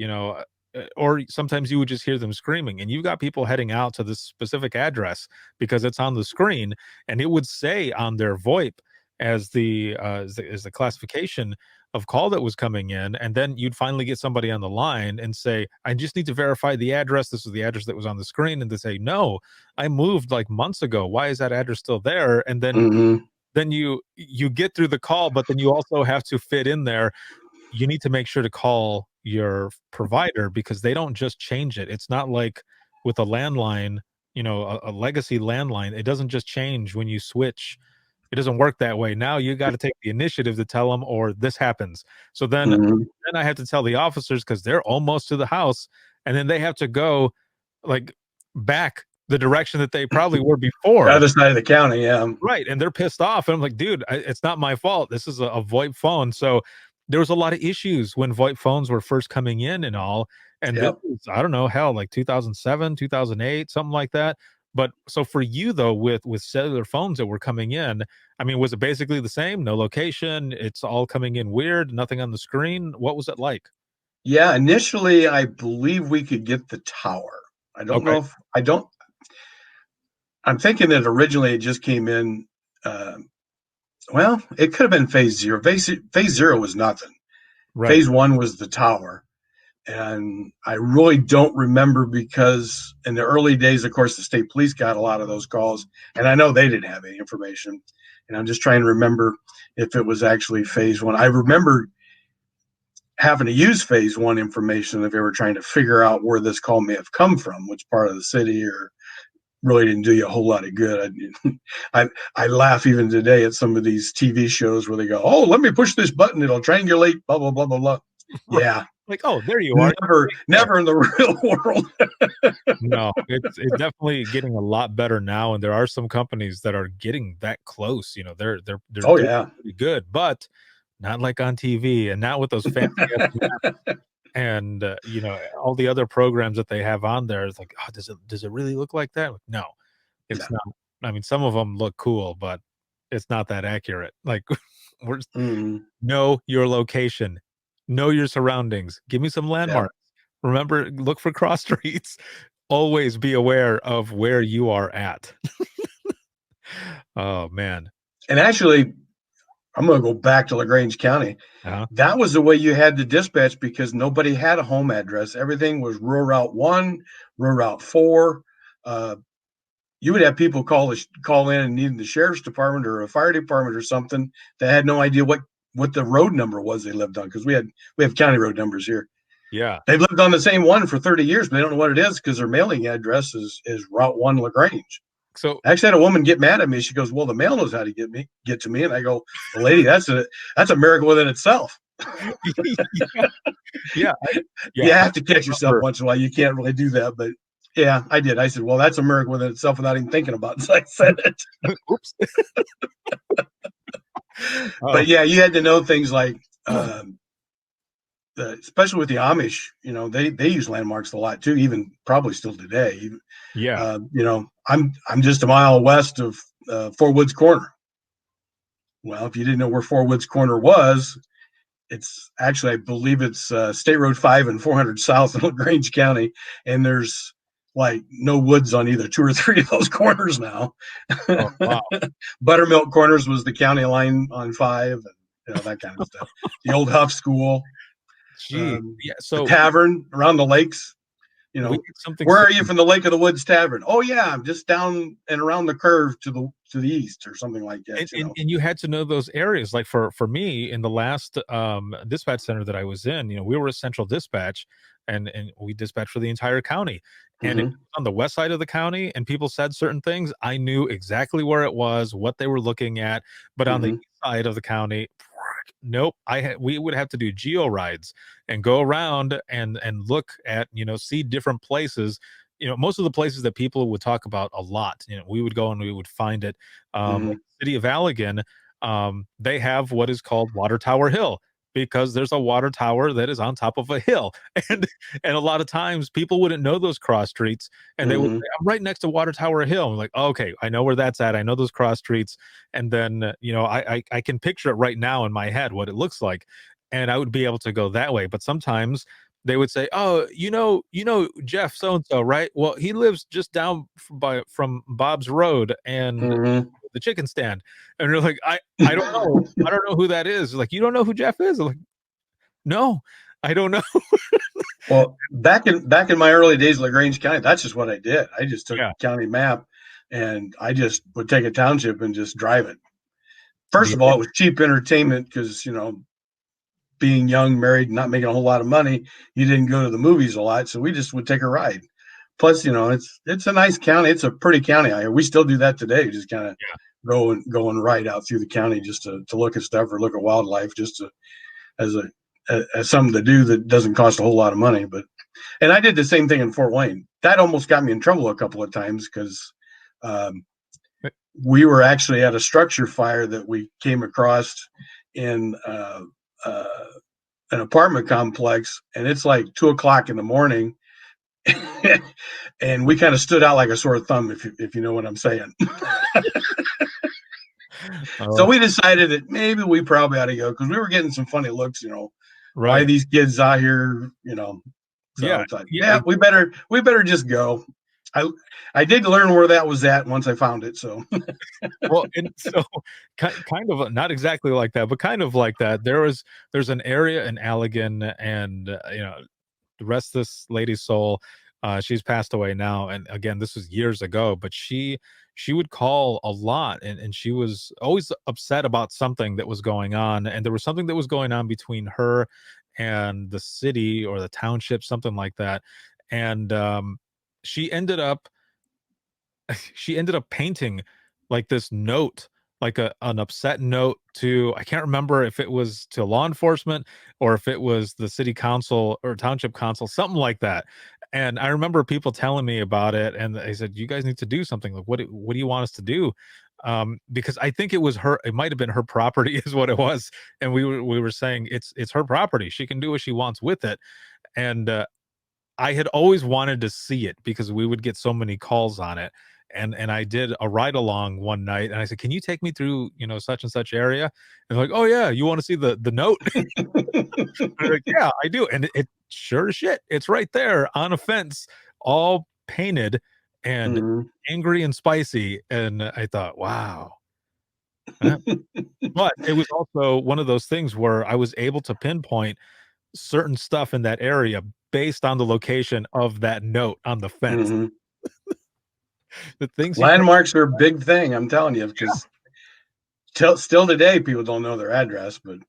or sometimes you would just hear them screaming, and you've got people heading out to this specific address because it's on the screen, and it would say on their VoIP as the classification of call that was coming in, and then you'd finally get somebody on the line and say, "I just need to verify the address. This is the address that was on the screen," and they say, "No, I moved like months ago. Why is that address still there?" And Hmm. then you get through the call, but then you also have to fit in there, you need to make sure to call your provider because they don't just change it. It's not like with a landline, a legacy landline. It doesn't just change when you switch. It doesn't work that way. Now you got to take the initiative to tell them, or this happens. So Hmm. then I have to tell the officers because they're almost to the house, and then they have to go like back the direction that they probably were The before. other side of the county, yeah. Right, and they're pissed off, and I'm like, "Dude, it's not my fault. This is a VoIP phone." So, there was a lot of issues when VoIP phones were first coming in and all, and this Yep. was, I don't know, hell, like 2007, 2008, something like that. But so for you though, with cellular phones that were coming in, I mean, was it basically the same? No location, it's all coming in weird, nothing on the screen? What was it like? Yeah, initially, I believe we could get the tower. I don't Okay, know if I don't. I'm thinking that originally it just came in. Uh, well, it could have been phase zero. Phase zero was nothing. right. Phase one was the tower. And I really don't remember because in the early days, of course, the state police got a lot of those calls, and I know they didn't have any information. And I'm just trying to remember if it was actually phase one. I remember having to use phase one information if they were trying to figure out where this call may have come from, which part of the city, or really didn't do you a whole lot of good. I laugh even today at some of these TV shows where they go, "Oh, let me push this button; it'll triangulate." Blah blah blah blah blah. Right. Yeah, Like, "Oh, there you are. never, Right there." never in the real world. No, it's definitely getting a lot better now, and there are some companies that are getting that close. They're Oh doing yeah. pretty good, but not like on TV, and not with those fancy ass maps and all the other programs that they have on there. It's like, oh, does it really look like that? Like, no, Yeah. it's not. I mean, some of them look cool, but it's not that accurate. Like, we're Mhm. know your location, know your surroundings, give me some Yeah. landmarks. Remember, look for cross streets. Always be aware of where you are at. Oh, man. And actually, I'm going to go back to LaGrange County. Uh-huh. That was the way you had to dispatch because nobody had a home address. Everything was rural route 1, rural route 4. Uh, you would have people call in and needing the sheriff's department or a fire department or something that had no idea what the road number was they lived on because we have county road numbers here. Yeah. They've lived on the same one for 30 years, but they don't know what it is because their mailing address is Route 1 LaGrange. So I actually had a woman get mad at me. She goes, "Well, the mail knows how to get to me." And I go, "Well, lady, that's a miracle within itself. yeah, yeah, yeah, You I have to catch yourself remember. once in a while. You can't really do that." But yeah, I did. I said, "Well, that's a miracle within itself," without even thinking about it. So I said it. Oops. But Oh, yeah, you had to know things like, especially with the Amish. They use landmarks a lot too, even probably still today. yeah. I'm just a mile west of Four Woods Corner. Well, if you didn't know where Four Woods Corner was, it's actually, I believe it's State Road 5 and 400 South in LaGrange County, and there's like no woods on either two or three of those corners now. Oh, wow. Buttermilk Corners was the county line on 5, and that kind of stuff. The old Huff School, Gee. Yeah, the so tavern around the lakes. we did something Where are you similar. from the Lake of the Woods Tavern? Oh yeah, I'm just down and around the curve to the east or something like And, that. and and you had to know those areas. Like for me in the last dispatch center that I was in, we were a central dispatch, and we dispatched for the entire county. And if it Hmm. was on the west side of the county and people said certain things, I knew exactly where it was, what they were looking at. But on the Hmm. east side of the county, nope. We would have to do geo rides and go around and look at, see different places. Most of the places that people would talk about a lot, we would go and we would find it. Like Hmm. the city of Allegan, they have what is called Water Tower Hill because there's a water tower that is on top of a hill. And a lot of times people wouldn't know those cross streets, and they would Hmm. say, I'm right next to Water Tower Hill. I'm like, okay, I know where that's at. I know those cross streets. And then, I can picture it right now in my head, what it looks like. And I would be able to go that way. But sometimes they would say, "Oh, Jeff so and so, right? Well, he lives just down from Bob's Road and Mhm. the chicken stand." And they're like, I don't know. I don't know who that is." Like, "You don't know who Jeff is?" I'm like, "No, I don't know." Well, back in my early days in LaGrange County, that's just what I did. I just took Yeah. the county map and I just would take a township and just drive it. First The of all, it was cheap entertainment because, being young, married, not making a whole lot of money, you didn't go to the movies a lot, so we just would take a ride. Plus, it's a nice county. It's a pretty county out here. We still do that today. Just kind of Yeah. go and ride out through the county just to look at stuff or look at wildlife, just to as a as something to do that doesn't cost a whole lot of money. And I did the same thing in Fort Wayne. That almost got me in trouble a couple of times because um, we were actually at a structure fire that we came across in uh, an apartment complex, and it's like 2 o'clock in the morning. And we kind of stood out like a sore thumb, if you know what I'm saying. So Oh, we decided that maybe we probably ought to go because we were getting some funny looks. Why right. these kids out here? So Yeah. I thought, Yeah. yeah, we better just go. I I did learn where that was at once I found it. So Well, and so kind of not exactly like that, but kind of like that. There's an area in Allegan, and the rest of this lady's soul, she's passed away now, and again, this was years ago, but she would call a lot, and she was always upset about something that was going on, and there was something that was going on between her and the city or the township, something like that, and she ended up she ended up painting like this note, like an upset note to, I can't remember if it was to law enforcement or if it was the city council or township council, something like that. And I remember people telling me about it, and they said, "You guys need to do something. Like, what do you want us to do?" Because I think it was her. It might have been her property, is what it was. And we were saying it's her property. She can do what she wants with it. And I had always wanted to see it because we would get so many calls on it. And I did a ride along one night and I said, "Can you take me through, such and such area?" And they're like, "Oh yeah, you want to see the note?" I'm like, "Yeah, I do." And it sure as shit, it's right there on a fence, all painted and Mhm. angry and spicy. And I thought, wow. Uh, But it was also one of those things where I was able to pinpoint certain stuff in that area based on the location of that note on the fence. Mhm. The things you come. Landmarks are a big thing, I'm telling you, Yeah, because still today people don't know their address, but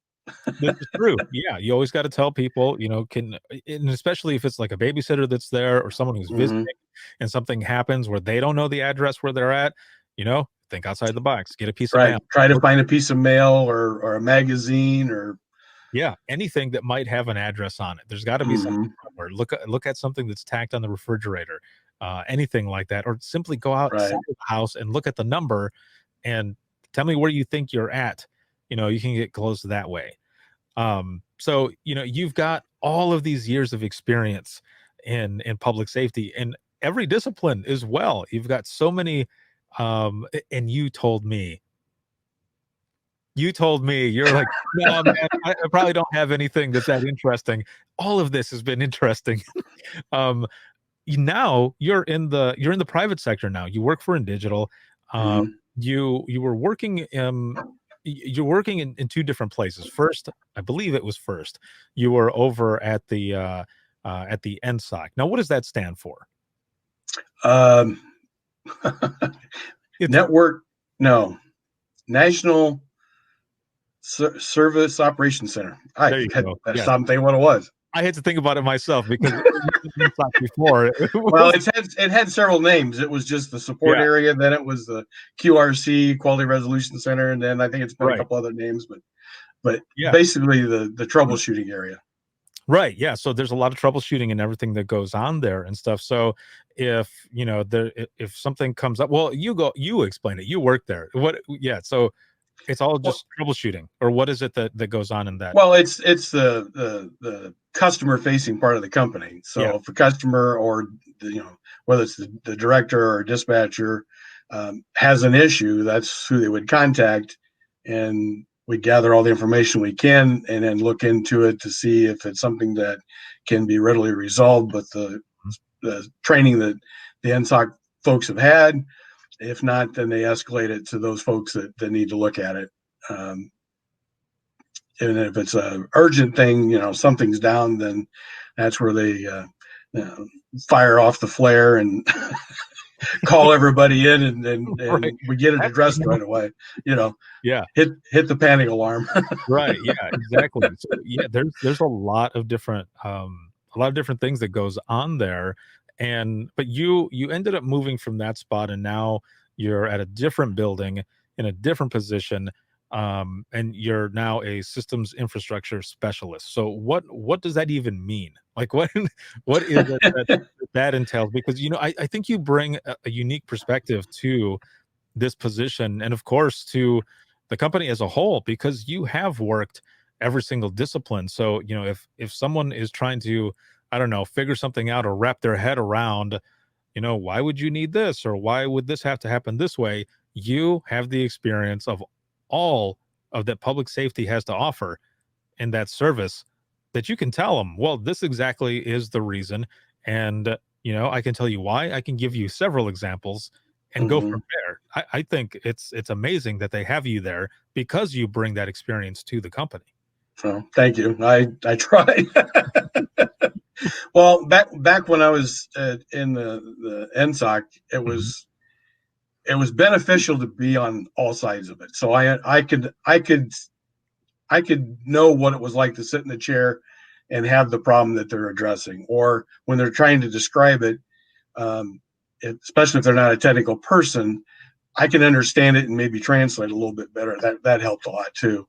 this is true. Yeah, you always gotta tell people, and especially if it's like a babysitter that's there or someone who's visiting Mhm. and something happens where they don't know the address where they're at, think outside the box, get a piece of Right. mail. Try to Look. find a piece of mail or a magazine or Yeah, anything that might have an address on it. There's gotta be something Mhm. somewhere. Look at something that's tacked on the refrigerator, anything like that, or simply go outside Right. of the house and look at the number and tell me where you think you're at. You can get close that way. So, you've got all of these years of experience in public safety in every discipline as well. You've got so many, and you told me you're like, "No, man, I probably don't have anything that's that interesting." All of this has been interesting. Um, now you're in the private sector now. You work for INdigital. Uh, Mhm. you were working you're working in two different places. First, I believe it was first. You were over at the NSOC. Now, what does that stand for? Um, It's network, no, National Service Operations Center. I There you had go. better Yes. stop and think what it was. I had to think about it myself because using NSOC before it Well, was. it had several names. It was just the support Yeah, area, then it was the QRC Quality Resolution Center, and then I think it's been a right. couple other names, but Yeah. basically the troubleshooting area. Right. Yeah. So there's a lot of troubleshooting and everything that goes on there and stuff. So if if something comes up, well, you explain it. You work there. What? Yeah. So it's all Well, just troubleshooting, or what is it that goes on in that? well, it's the customer facing part of the company. Yeah. So if a customer or whether it's the director or dispatcher has an issue, that's who they would contact, and we gather all the information we can and then look into it to see if it's something that can be readily resolved with the training that the NSOC folks have had. If not, then they escalate it to those folks that need to look at it. And if it's a urgent thing, something's down, then that's where they fire off the flare and call everybody in, and Right. we get it addressed right away. Yeah. Hit the panic alarm. Right. Yeah, exactly. So yeah, there's a lot of different things that goes on there. But you ended up moving from that spot, and now you're at a different building in a different position. And you're now a systems infrastructure specialist. So what does that even mean? Like what is it that entails? Because I think you bring a unique perspective to this position, and of course to the company as a whole, because you have worked every single discipline. So if someone is trying to, I don't know, figure something out or wrap their head around, why would you need this, or why would this have to happen this way, you have the experience of all of that public safety has to offer in that service, that you can tell them, well, this exactly is the reason. And I can tell you why. I can give you several examples and go Mhm. from there. I think it's amazing that they have you there, because you bring that experience to the company. So thank you. I try. Well, back when I was in the NSOC, it Mhm. was it was beneficial to be on all sides of it. So I could know what it was like to sit in the chair and have the problem that they're addressing, or when they're trying to describe it, um, especially if they're not a technical person, I can understand it and maybe translate a little bit better. That helped a lot too.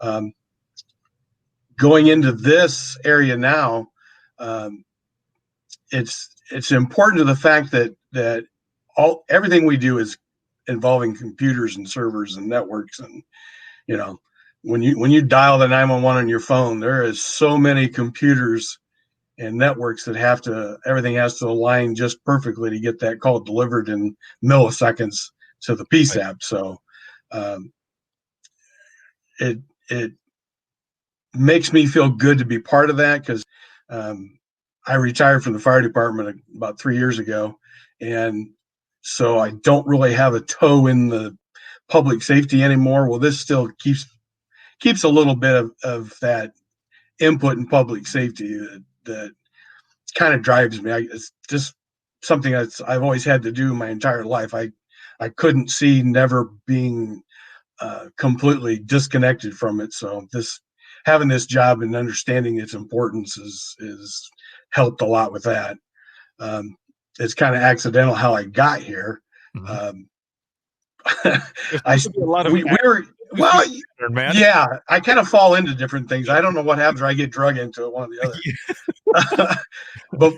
Um, Going into this area now, um, it's important to the fact that everything we do is involving computers and servers and networks, and you know when you dial the 911 on your phone, there is so many computers and networks that everything has to align just perfectly to get that call delivered in milliseconds to the Right. PSAP. So um, it makes me feel good to be part of that, because um, I retired from the fire department about 3 years ago, and so I don't really have a toe in the public safety anymore. Well, this still keeps a little bit of that input in public safety that kind of drives me. It's just something I've always had to do my entire life. I couldn't see never being completely disconnected from it. So having this job and understanding its importance is helped a lot with that. Um, it's kind of accidental how I got here. Mhm. Um, There I seems to be a lot of we were industry well, pattern, man. yeah. I kind of fall into different things. I don't know what happens, or I get drug into it, one or the other. But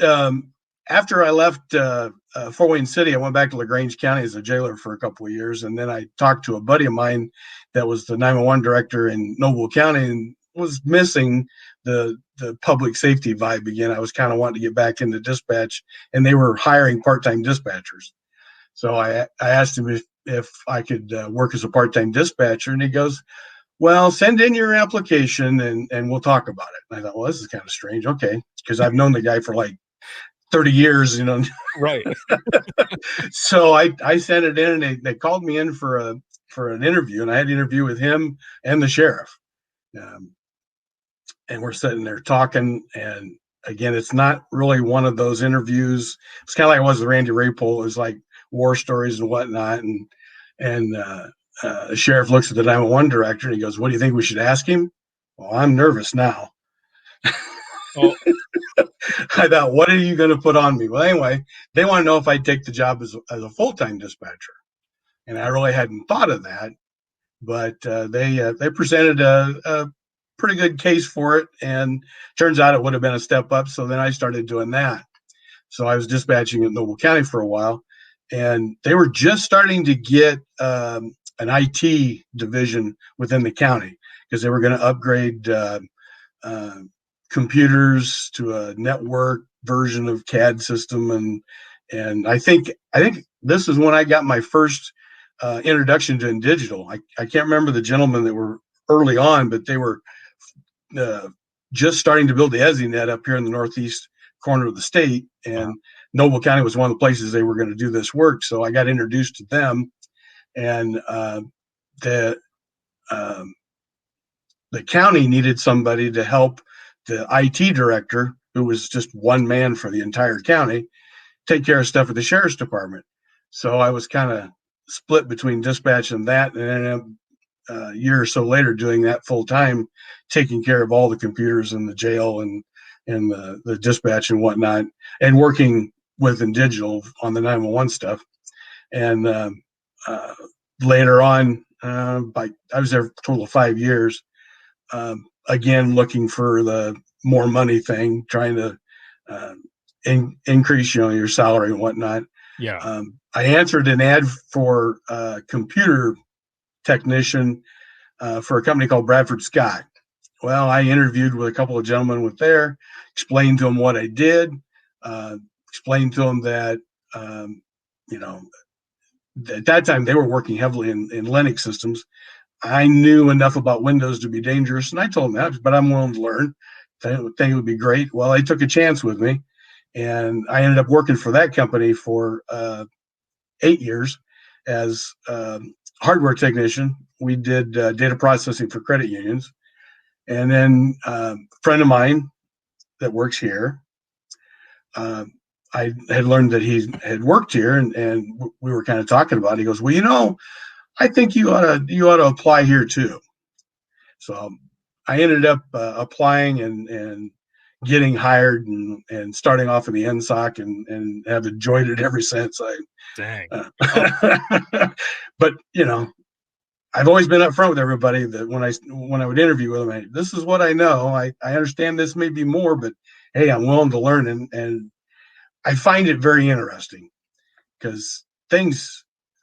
um, after I left Fort Wayne City, I went back to LaGrange County as a jailer for a couple of years, and then I talked to a buddy of mine that was the 911 director in Noble County, and was missing the public safety vibe again. I was kind of wanting to get back into dispatch, and they were hiring part-time dispatchers. So I asked him if I could work as a part-time dispatcher, and he goes, well, send in your application and we'll talk about it. And I thought, well, this is kind of strange. Okay. Because I've known the guy for like 30 years. Right. So I sent it in, and they called me in for an interview, and I had an interview with him and the sheriff. Um, and we're sitting there talking, and again, it's not really one of those interviews. It's kind of like it was with Randy Rapole. It was like war stories and whatnot. And the sheriff looks at the 911 director and he goes, what do you think we should ask him? Well, I'm nervous now. Oh, I thought, what are you going to put on me? Well, anyway, they want to know if I'd take the job as a full-time dispatcher. And I really hadn't thought of that, but they presented a pretty good case for it. And turns out it would have been a step up. So then I started doing that. So I was dispatching in Noble County for a while, and they were just starting to get an IT division within the county, because they were going to upgrade uh, computers to a network version of CAD system, and I think this is when I got my first introduction to INdigital. I can't remember the gentlemen that were early on, but they were uh, just starting to build the EZNet up here in the northeast corner of the state, Wow. and Noble County was one of the places they were going to do this work. So I got introduced to them, and the um, the county needed somebody to help the IT director, who was just one man for the entire county, take care of stuff at the sheriff's department. So I was kind of split between dispatch and that, and then a year or so later doing that full time, taking care of all the computers in the jail and the dispatch and whatnot, and working with INdigital on the 911 stuff. And uh, later on, I was there for a total of 5 years. Again, looking for the more money thing, trying to uh, increase, your salary and whatnot. Yeah. I answered an ad for a computer technician for a company called Bradford Scott. Well, I interviewed with a couple of gentlemen with there, explained to them what I did, uh, explained to them that, you know, at that time they were working heavily in Linux systems. I knew enough about Windows to be dangerous, and I told them that, but I'm willing to learn. I think it would be great. Well, they took a chance with me, and I ended up working for that company for 8 years as hardware technician. We did data processing for credit unions. And then a friend of mine that works here, I had learned that he had worked here, and we were kind of talking about it. He goes, "Well, I think you ought to apply here too." So I ended up applying and getting hired and starting off in the NSOC and have enjoyed it ever since. Dang. But I've always been upfront with everybody that when I would interview with them, this is what I know. I understand this may be more, but hey, I'm willing to learn, and I find it very interesting because things.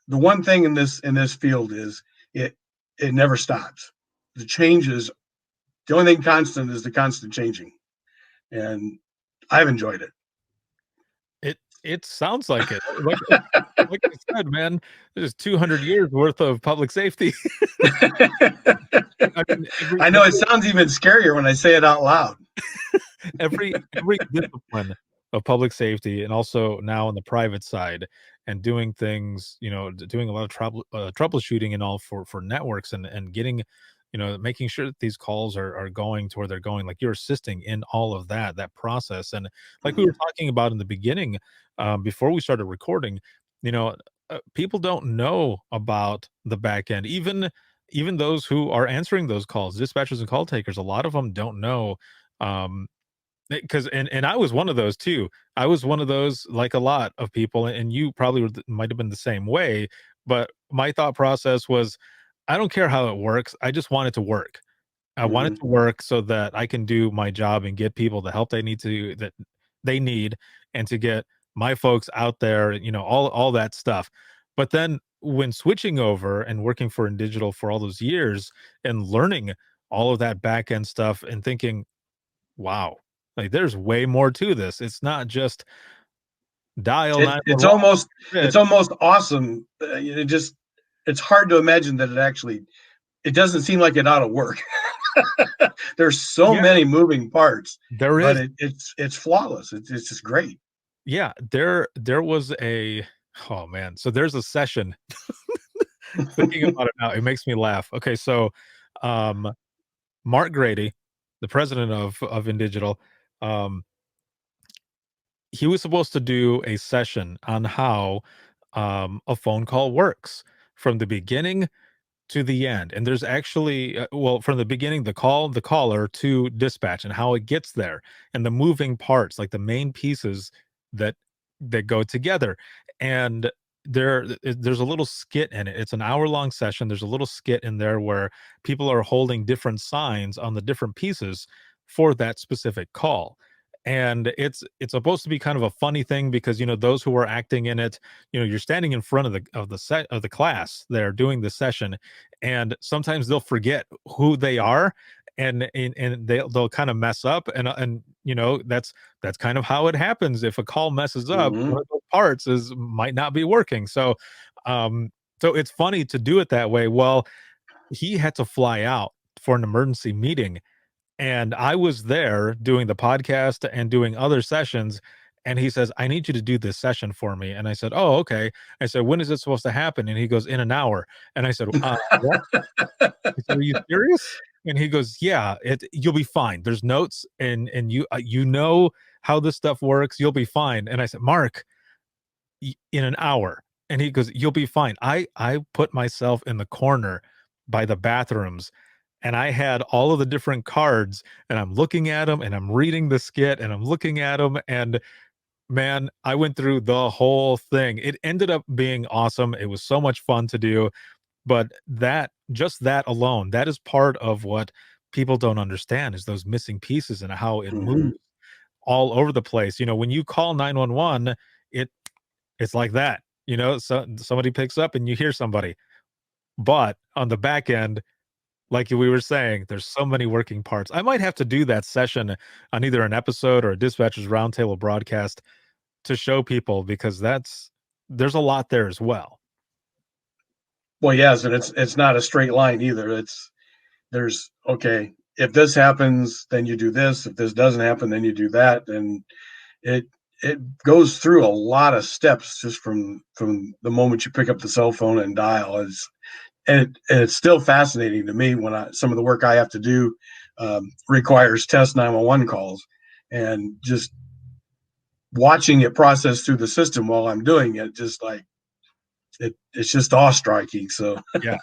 The one thing in this field is it it never stops. The changes. The only thing constant is the constant changing, and I've enjoyed it. It sounds like it. Like I said, man, there's 200 years worth of public safety. I mean, I know it sounds even scarier when I say it out loud. every discipline of public safety, and also now on the private side, and doing things, doing a lot of troubleshooting and all for networks, and getting, making sure that these calls are going to where they're going. Like, you're assisting in all of that process, and like we were talking about in the beginning, before we started recording, you know, people don't know about the back end. Even those who are answering those calls, dispatchers and call takers, a lot of them don't know. Um, because and I was one of those too. I was one of those, like a lot of people, and you probably might have been the same way. But my thought process was, I don't care how it works. I just want it to work. I want it Mm-hmm. to work so that I can do my job and get people the help they need, and to get my folks out there, all that stuff. But then when switching over and working for INdigital for all those years and learning all of that back end stuff and thinking, wow, like, there's way more to this. It's not just dial It, it's 911. almost That's it's it. almost awesome. It's hard to imagine that it doesn't seem like it ought to work. There's so Yeah, many moving parts, there but is. it's flawless. It's just great. Yeah, there was a oh man. So there's a session. Thinking about it now, it makes me laugh. Okay, so um Mark Grady, the president of INdigital, um, he was supposed to do a session on how a phone call works from the beginning to the end. And there's actually, well, from the beginning, the caller to dispatch and how it gets there, and the moving parts, like the main pieces that go together. And there's a little skit in it. It's an hour-long session. There's a little skit in there where people are holding different signs on the different pieces for that specific call. And it's supposed to be kind of a funny thing because, those who are acting in it, you're standing in front of the set of the class they're doing the session, and sometimes they'll forget who they are, and they'll kind of mess up, and that's kind of how it happens. If a call messes up, Hmm. one of those parts is might not be working. So, um So it's funny to do it that way. Well, he had to fly out for an emergency meeting, and I was there doing the podcast and doing other sessions, and he says, "I need you to do this session for me." And I said, "Oh, okay." I said, "When is it supposed to happen?" And he goes, "In an hour." And I said, "What?" I said, "Are you serious?" And he goes, "Yeah, you'll be fine. There's notes and you know how this stuff works. You'll be fine." And I said, "Mark, in an hour." And he goes, "You'll be fine." I put myself in the corner by the bathrooms, and I had all of the different cards, and I'm looking at them, and I'm reading the skit, and I'm looking at them, and man, I went through the whole thing. It ended up being awesome. It was so much fun to do, but that alone, that is part of what people don't understand is those missing pieces and how it Mhm. moves all over the place. When you call 911, it it's like that. So somebody picks up and you hear somebody. But on the back end, like we were saying, there's so many working parts. I might have to do that session on either an episode or a dispatcher's roundtable broadcast to show people because there's a lot there as well. Well, yes, and it's not a straight line either. There's okay, if this happens, then you do this. If this doesn't happen, then you do that, and it it goes through a lot of steps just from the moment you pick up the cell phone and dial. It's still fascinating to me when some of the work I have to do requires test 911 calls, and just watching it process through the system while I'm doing it, just like it's just awe striking. So Yeah.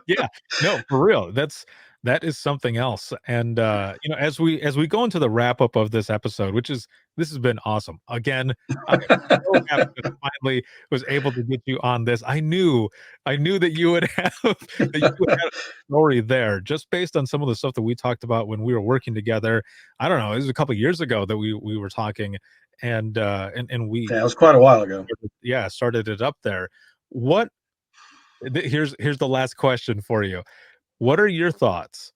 Yeah. No, for real. That is something else. And as we go into the wrap up of this episode, this has been awesome. Again, I am so happy that I finally was able to get you on this. I knew that you would have that you would have a story there just based on some of the stuff that we talked about when we were working together. I don't know, it was a couple years ago that we were talking and we yeah, it was quite a while ago. started it up there. What here's the last question for you. What are your thoughts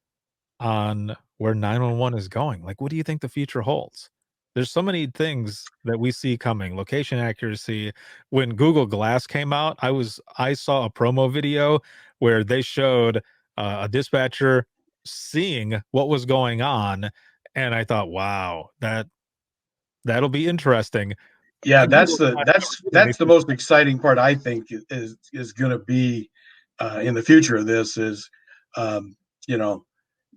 on where 911 is going? Like, what do you think the future holds? There's so many things that we see coming. Location accuracy. When Google Glass came out, I saw a promo video where they showed a dispatcher seeing what was going on, and I thought, wow, that'll be interesting. Yeah, Google Glass never did that's the anything. most exciting part. I think is going to be in the future of this is, um, you know,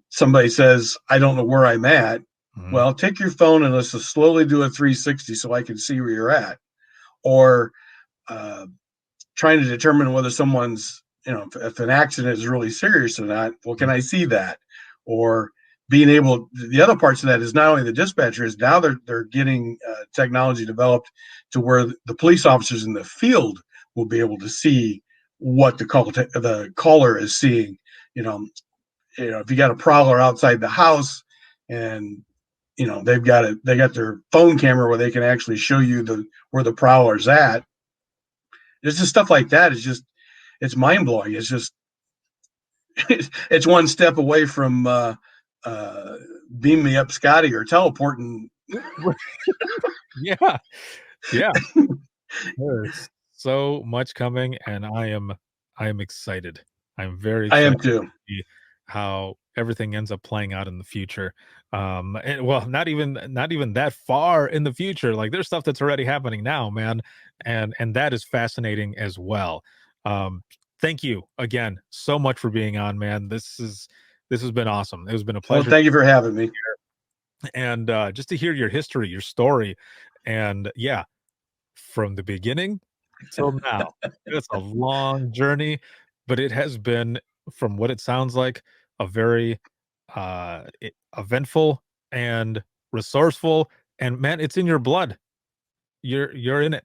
somebody says, "I don't know where I'm at." Mhm. Well, take your phone and let's just slowly do a 360 so I can see where you're at. Or uh, trying to determine whether someone's, if an accident is really serious or not. Well, can Mhm. I see that? Or being able, the other parts of that is not only the dispatcher is now they're getting technology developed to where the police officers in the field will be able to see what the caller is seeing. You know, if you got a prowler outside the house and they got their phone camera where they can actually show you the where the prowler's at. There's just stuff like that. It's mind blowing. It's just it's one step away from uh, beam me up, Scotty, or teleporting. Yeah, yeah. There's so much coming, and I am excited. I'm very I am excited too. to see how everything ends up playing out in the future. And well, not even that far in the future. Like there's stuff that's already happening now, man, and that is fascinating as well. Um, Thank you again so much for being on, man. This has been awesome. It has been a Well, pleasure, thank you for having me. and just to hear your history, your story, and yeah, from the beginning till now. It's a long journey, but it has been, from what it sounds like, a very eventful and resourceful. And man, it's in your blood. You're in it,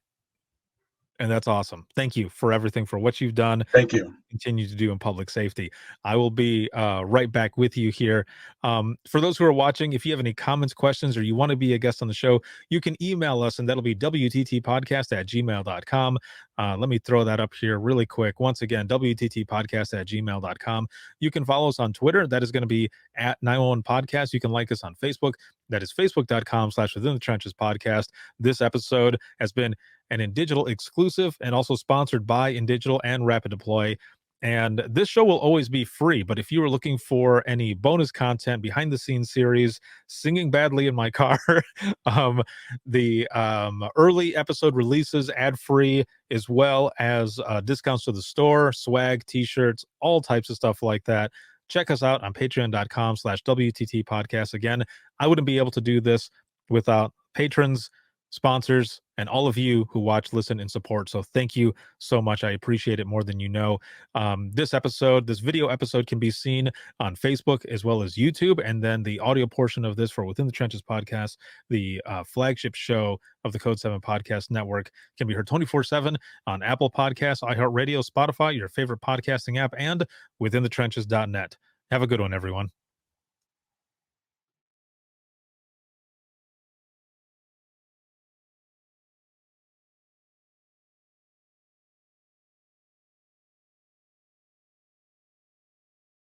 and that's awesome. Thank you for everything, for what you've done, Thank you. continue to do in public safety. I will be right back with you here. For those who are watching, if you have any comments, questions, or you want to be a guest on the show, you can email us, and that'll be wttpodcast@gmail.com. Let me throw that up here really quick. Once again, wttpodcast@gmail.com. You can follow us on Twitter. That is going to be at 911 Podcast. You can like us on Facebook. That is facebook.com/within the trenches podcast. This episode has been an INdigital exclusive and also sponsored by INdigital and Rapid Deploy. And this show will always be free, but if you are looking for any bonus content, behind the scenes series, singing badly in my car, the early episode releases ad free, as well as discounts to the store, swag, t-shirts, all types of stuff like that. Check us out on patreon.com/WTT podcast. Again, I wouldn't be able to do this without patrons, sponsors, and all of you who watch, listen, and support. So thank you so much. I appreciate it more than you know. This video episode can be seen on Facebook as well as YouTube. And then the audio portion of this for Within the Trenches podcast, the flagship show of the Code 7 Podcast Network, can be heard 24/7 on Apple Podcasts, iHeartRadio, Spotify, your favorite podcasting app, and withinthetrenches.net. Have a good one, everyone.